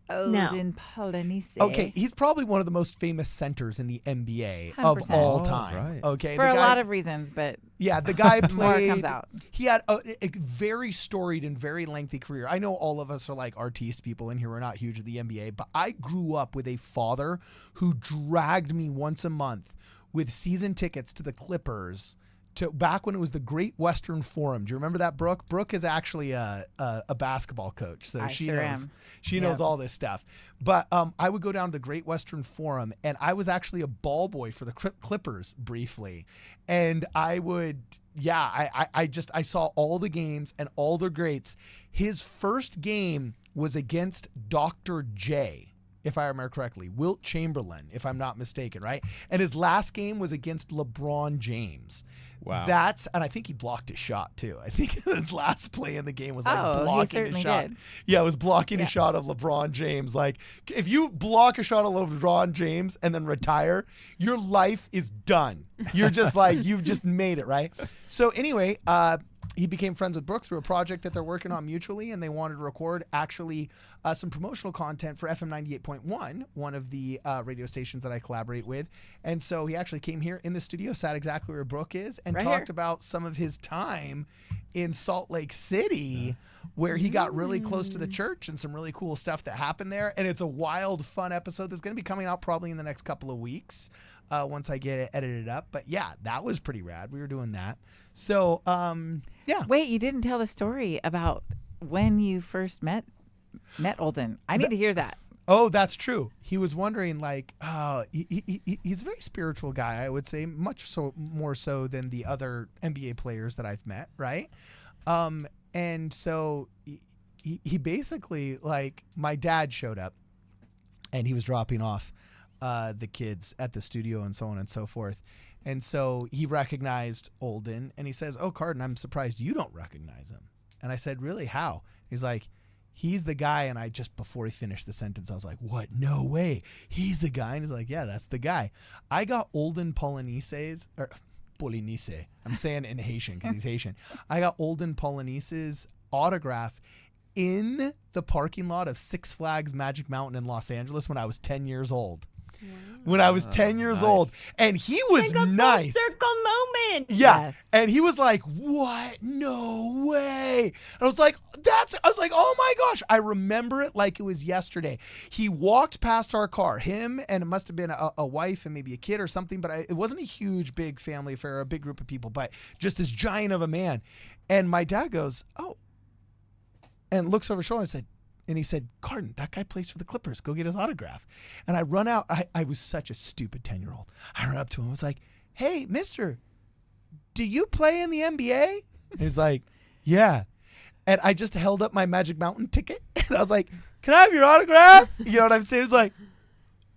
Odin Polynice. Okay, he's probably one of the most famous centers in the NBA of 100%. all Oh, time. right. Okay, For the a guy, lot of reasons, but yeah, the guy more played. comes out. He had a very storied and very lengthy career. I know all of us are like artiste people in here. We're not huge at the NBA, but I grew up with a father who dragged me once a month with season tickets to the Clippers. To back when it was the Great Western Forum. Do you remember that, Brooke? Brooke is actually a basketball coach, so I she sure knows am. she knows all this stuff. But I would go down to the Great Western Forum, and I was actually a ball boy for the Clippers briefly, and I would. Yeah, I saw all the games and all the greats. His first game was against Dr. J, if I remember correctly. Wilt Chamberlain, if I'm not mistaken, right? And his last game was against LeBron James. Wow. And I think he blocked his shot too. I think his last play in the game was like Oh, he blocking a certainly shot. did. Yeah, it was blocking Yeah. a shot of LeBron James. Like, if you block a shot of LeBron James and then retire, your life is done. You're just like, you've just made it, right? So anyway, he became friends with Brooke through a project that they're working on mutually, and they wanted to record actually some promotional content for FM 98.1, one of the radio stations that I collaborate with. And so he actually came here in the studio, sat exactly where Brooke is, and Right talked here. about some of his time in Salt Lake City, where he got really close to the church and some really cool stuff that happened there. And it's a wild, fun episode that's going to be coming out probably in the next couple of weeks once I get it edited up. But yeah, that was pretty rad. We were doing that. So, yeah. Wait, you didn't tell the story about when you first met Olden. I need to hear that. Oh, that's true. He was wondering, like, he's a very spiritual guy, I would say, much so more so than the other NBA players that I've met, right? And so he basically, like, my dad showed up, and he was dropping off the kids at the studio and so on and so forth. And so he recognized Olden, and he says, "Oh, Carden, I'm surprised you don't recognize him." And I said, "Really? How?" He's like, "He's the guy." And I just, before he finished the sentence, I was like, "What? No way. He's the guy." And he's like, "Yeah, that's the guy." I got Olden Polonice's, or Polonice. I'm saying it in Haitian because he's Haitian. I got Olden Polonice's autograph in the parking lot of Six Flags Magic Mountain in Los Angeles when I was 10 years old. When I was 10 years old. And he was Like a nice. full circle moment. Yeah. Yes. And he was like, "What? No way." And I was like, "Oh my gosh." I remember it like it was yesterday. He walked past our car, him, and it must have been a wife and maybe a kid or something, but it wasn't a huge, big family affair, a big group of people, but just this giant of a man. And my dad goes, "Oh," and looks over his shoulder and he said, "Carden, that guy plays for the Clippers. Go get his autograph." And I run out. I was such a stupid 10-year-old. I run up to him. I was like, "Hey, mister, do you play in the NBA?" And he's like, "Yeah." And I just held up my Magic Mountain ticket. And I was like, "Can I have your autograph?" You know what I'm saying? He's like,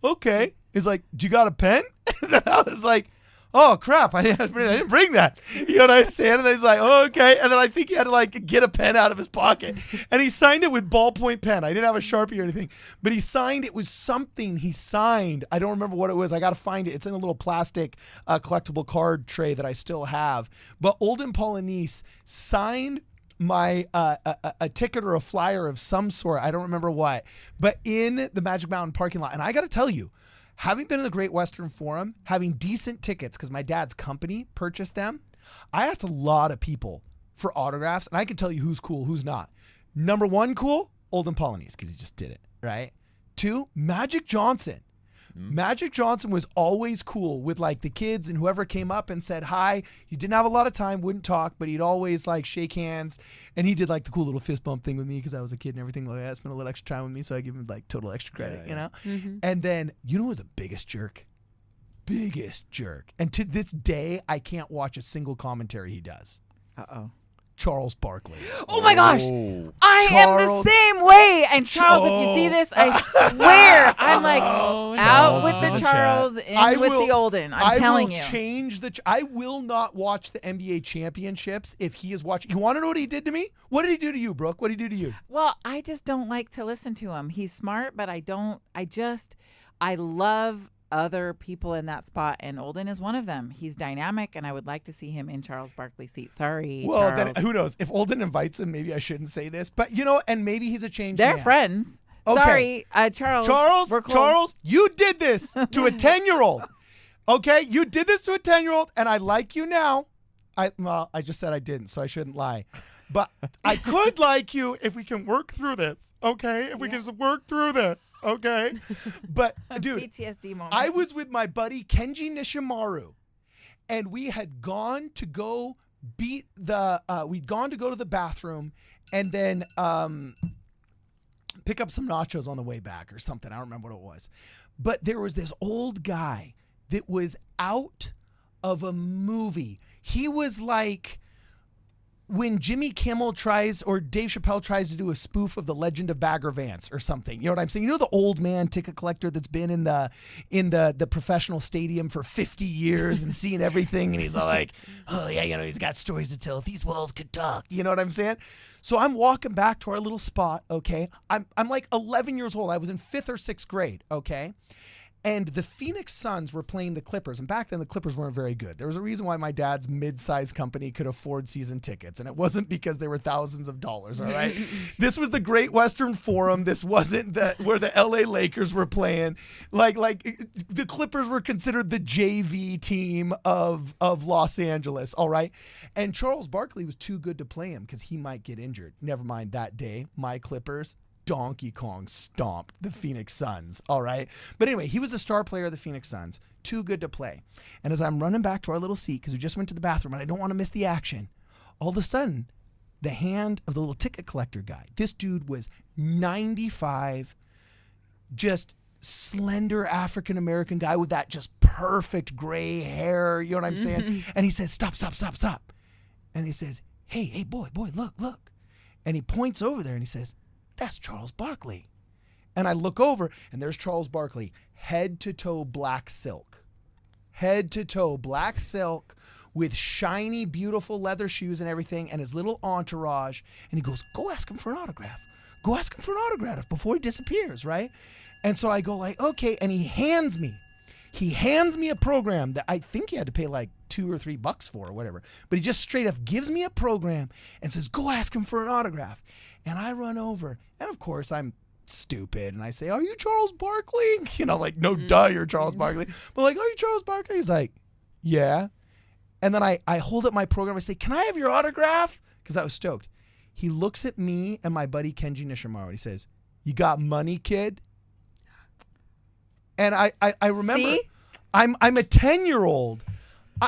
"Okay." He's like, "Do you got a pen?" And then I was like, "Oh, crap. I didn't bring that." You know what I'm saying? And he's like, "Oh, okay." And then I think he had to like get a pen out of his pocket. And he signed it with ballpoint pen. I didn't have a Sharpie or anything. But he signed, it was something he signed. I don't remember what it was. I got to find it. It's in a little plastic collectible card tray that I still have. But Olden Polonice signed my a ticket or a flyer of some sort. I don't remember what. But in the Magic Mountain parking lot. And I got to tell you, having been in the Great Western Forum, having decent tickets because my dad's company purchased them, I asked a lot of people for autographs, and I can tell you who's cool, who's not. Number one cool, Olden Polonice, because he just did it, right? 2, Magic Johnson. Magic Johnson was always cool with like the kids and whoever came up and said hi. He didn't have a lot of time, wouldn't talk, but he'd always like shake hands. And he did like the cool little fist bump thing with me because I was a kid and everything like that. Spent a little extra time with me, so I give him like total extra credit, you know? And then, you know who's the biggest jerk? Biggest jerk. And to this day, I can't watch a single commentary he does. Uh-oh. Charles Barkley. Oh my gosh. Oh. I am the Charles- same way. And Charles, if you see this, I swear, I'm like, Oh, out Charles with is the in the Charles, in I with will- the Olden. I'm I telling will you. change I will not watch the NBA championships if he is watching. You want to know what he did to me? What did he do to you, Brooke? What did he do to you? Well, I just don't like to listen to him. He's smart, but I love other people in that spot, and Olden is one of them. He's dynamic, and I would like to see him in Charles Barkley's seat. Sorry, Well, Charles. then who knows? If Olden invites him, maybe I shouldn't say this, but you know, and maybe he's a changed They're man. friends. Okay. Sorry, Charles. We're cool. Charles, you did this to a 10-year-old. Okay, you did this to a 10-year-old, and I like you now. I just said I didn't, so I shouldn't lie. But I could like you if we can work through this, okay? If we can just work through this, okay? But, dude, PTSD moment. I was with my buddy Kenji Nishimaru, and we had gone to go beat the, we'd gone to go to the bathroom and then pick up some nachos on the way back or something. I don't remember what it was. But there was this old guy that was out of a movie. He was like when Jimmy Kimmel tries or Dave Chappelle tries to do a spoof of the Legend of Bagger Vance or something. You know what I'm saying? You know the old man ticket collector that's been in the professional stadium for 50 years and seen everything, and he's all like, oh yeah, you know, he's got stories to tell. If these walls could talk, you know what I'm saying? So I'm walking back to our little spot, okay? I'm like 11 years old. I was in 5th or 6th grade, okay? And the Phoenix Suns were playing the Clippers. And back then, the Clippers weren't very good. There was a reason why my dad's mid-sized company could afford season tickets. And it wasn't because they were thousands of dollars, all right? This was the Great Western Forum. This wasn't where the LA Lakers were playing. Like the Clippers were considered the JV team of Los Angeles, all right? And Charles Barkley was too good to play him because he might get injured. Never mind that day, my Clippers Donkey Kong stomped the Phoenix Suns, all right? But anyway, he was a star player of the Phoenix Suns, too good to play. And as I'm running back to our little seat, because we just went to the bathroom and I don't want to miss the action, all of a sudden, the hand of the little ticket collector guy, this dude was 95, just slender African-American guy with that just perfect gray hair, you know what I'm saying? And he says, stop. And he says, hey, boy, look. And he points over there and he says, that's Charles Barkley. And I look over and there's Charles Barkley, head to toe black silk with shiny, beautiful leather shoes and everything and his little entourage. And he goes, go ask him for an autograph. Before he disappears, right? And so I go like, okay. And he hands me a program that I think he had to pay like $2 or $3 for or whatever. But he just straight up gives me a program and says, go ask him for an autograph. And I run over, and of course I'm stupid, and I say, are you Charles Barkley? You know, like, no duh, you're Charles Barkley. But like, are you Charles Barkley? He's like, yeah. And then I hold up my program, I say, can I have your autograph? Because I was stoked. He looks at me and my buddy Kenji Nishimaru, and he says, you got money, kid? And I remember, See? I'm a 10-year-old.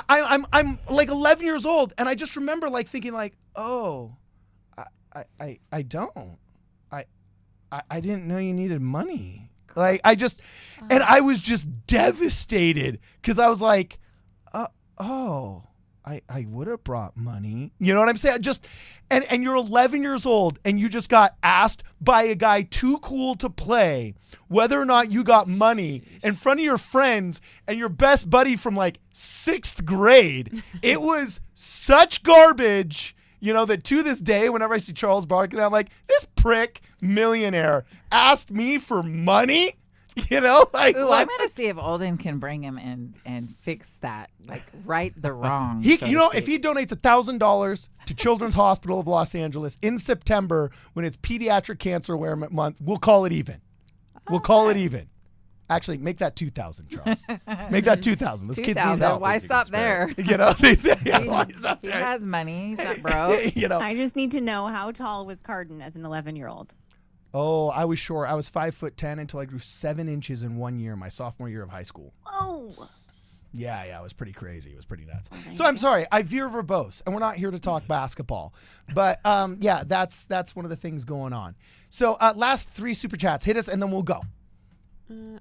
I'm like 11 years old, and I just remember like thinking like, oh, I don't. I didn't know you needed money. Like and I was just devastated because I was like, oh, I would have brought money. You know what I'm saying? And you're 11 years old and you just got asked by a guy too cool to play whether or not you got money in front of your friends and your best buddy from like 6th grade. It was such garbage. You know, that to this day, whenever I see Charles Barkley, I'm like, this prick millionaire asked me for money? You know, like, ooh, I'm gonna see if Olden can bring him in and fix that, like, right the wrong. If he donates $1,000 to Children's Hospital of Los Angeles in September when it's Pediatric Cancer Awareness Month, we'll call it even. Actually, make that 2,000, Charles. Make that 2,000. Those kids need help. Why stop there? You know, they say, why stop He there? has money. He's not broke. You know. I just need to know, how tall was Carden as an 11-year-old? Oh, I was short. I was 5'10" until I grew 7 inches in 1 year, my sophomore year of high school. Whoa. Yeah, it was pretty crazy. It was pretty nuts. So I'm sorry, I veer verbose, and we're not here to talk basketball. But yeah, that's one of the things going on. So last 3 super chats, hit us, and then we'll go.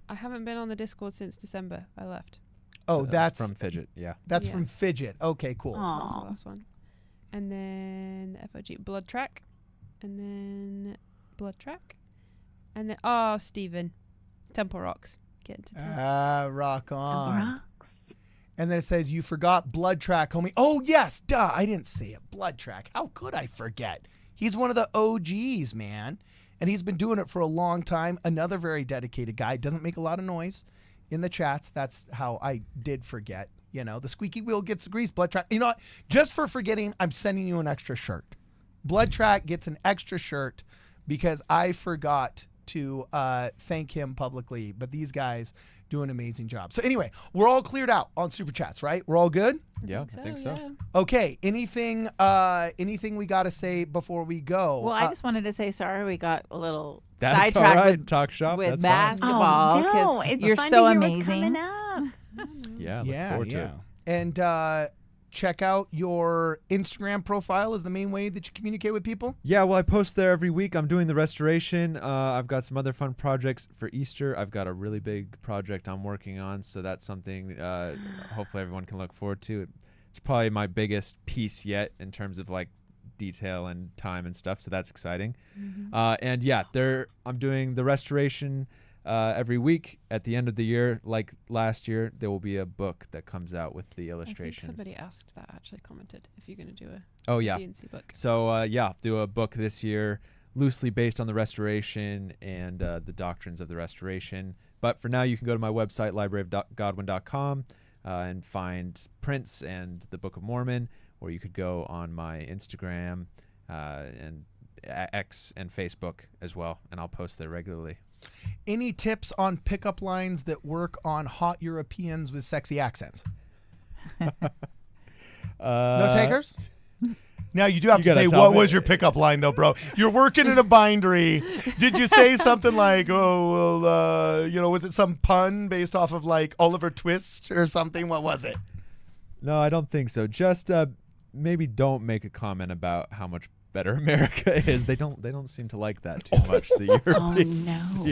I haven't been on the Discord since December. I left. Oh, that's from Fidget. Yeah. That's from Fidget. Okay, cool. That was the last one. And then FOG Blood Track. And then Blood Track. And then Steven. Temple Rocks. Get into Temple. Rock on. Rocks. And then it says, you forgot Blood Track, homie. Oh, yes. Duh. I didn't say it. Blood Track. How could I forget? He's one of the OGs, man. And he's been doing it for a long time. Another very dedicated guy. Doesn't make a lot of noise in the chats. That's how I did forget. You know, the squeaky wheel gets the grease. Blood Track. You know what? Just for forgetting, I'm sending you an extra shirt. Blood Track gets an extra shirt because I forgot to thank him publicly. But these guys do an amazing job. So anyway, we're all cleared out on Super Chats, right? We're all good? Yeah, I think so. Yeah. Okay. Anything we got to say before we go? Well, I just wanted to say sorry we got a little That's sidetracked all right. with, Talk shop. with That's fine. basketball because Oh, no, it's you're fun so to hear what's amazing. coming up. Yeah, look forward to it. And check out your Instagram profile is the main way that you communicate with people? Yeah, well, I post there every week. I'm doing the restoration. I've got some other fun projects for Easter. I've got a really big project I'm working on, so that's something hopefully everyone can look forward to. It's probably my biggest piece yet in terms of like detail and time and stuff. So that's exciting. And yeah, I'm doing the restoration every week. At the end of the year, like last year, there will be a book that comes out with the illustrations. I think somebody asked that, actually commented, if you're going to do a Oh yeah. D&C book. So yeah, do a book this year, loosely based on the restoration and the doctrines of the restoration. But for now, you can go to my website, libraryofgodwin.com, and find prints and the Book of Mormon, or you could go on my Instagram and X and Facebook as well, and I'll post there regularly. Any tips on pickup lines that work on hot Europeans with sexy accents? No takers? Now, you do have to say, what was your pickup line, though, bro? You're working in a bindery. Did you say something like, oh, well, was it some pun based off of, like, Oliver Twist or something? What was it? No, I don't think so. Just maybe don't make a comment about how much better America is. They don't seem to like that too much. The Europeans. no.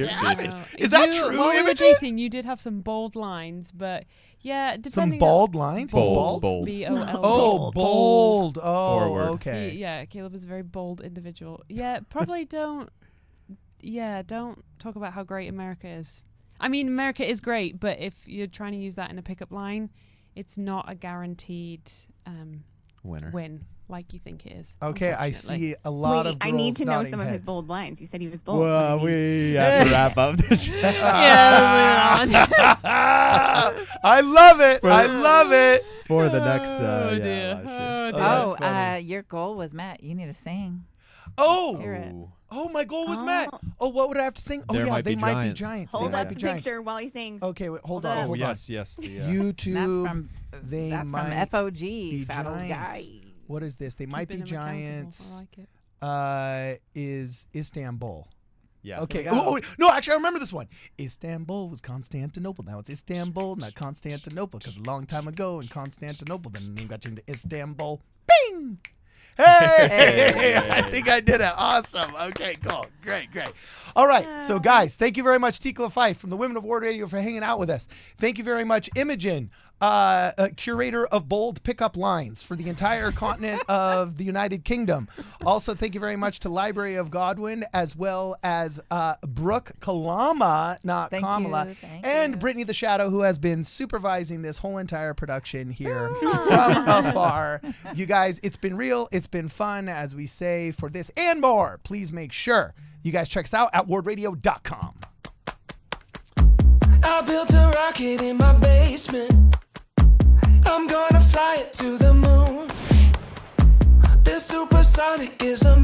Is that true, While we were Imogen? dating, you did have some bold lines, but yeah, Some depending bald lines? He's bald? Bold. B-O-L-D. Oh, bold. Oh, Forward. okay. Yeah, Caleb is a very bold individual. Yeah, probably don't talk about how great America is. I mean, America is great, but if you're trying to use that in a pickup line, it's not a guaranteed Winner. win like you think it is. Okay, I unfortunately. see a lot Wait, of girls I need to know nodding some of his heads. bold lines. You said he was bold. Well, What do you mean? we have to wrap up this. I love it. For- I love it. For the next. Oh, yeah, dear. last year. Oh, dear. that's Oh, funny. your goal was Matt. You need to sing. Oh, Hear it. oh, my goal was Oh. Matt. Oh, what would I have to sing? Oh, There yeah, Might they Be might be Giants. giants. Hold they might up be the giants. picture while he sings. Okay, wait, hold Hold on, up. Oh hold on. yes. The, YouTube. That's from they that's from might FOG. be Fat old guy. giants. What is this? They might be Keeping them accountable. giants. I like it. Is Istanbul. yeah. Okay. There we go. Oh, no, actually, I remember this one. Istanbul was Constantinople. Now it's Istanbul, not Constantinople, because a long time ago in Constantinople, then the name got changed to Istanbul. Bing! Hey! I think I did it. Awesome. Okay, cool. Great. All right. So, guys, thank you very much, Tikla Fife from the Women of Ward Radio, for hanging out with us. Thank you very much, Imogen, curator of bold pickup lines for the entire continent of the United Kingdom. Also, thank you very much to Library of Godwin, as well as Brooke Kalama, not Thank Kamala, you, thank and you. Brittany the Shadow, who has been supervising this whole entire production here from afar. You guys, it's been real. It's been fun, as we say. For this and more, please make sure you guys check us out at wardradio.com. I built a rocket in my basement. I'm gonna fly it to the moon. This supersonic is a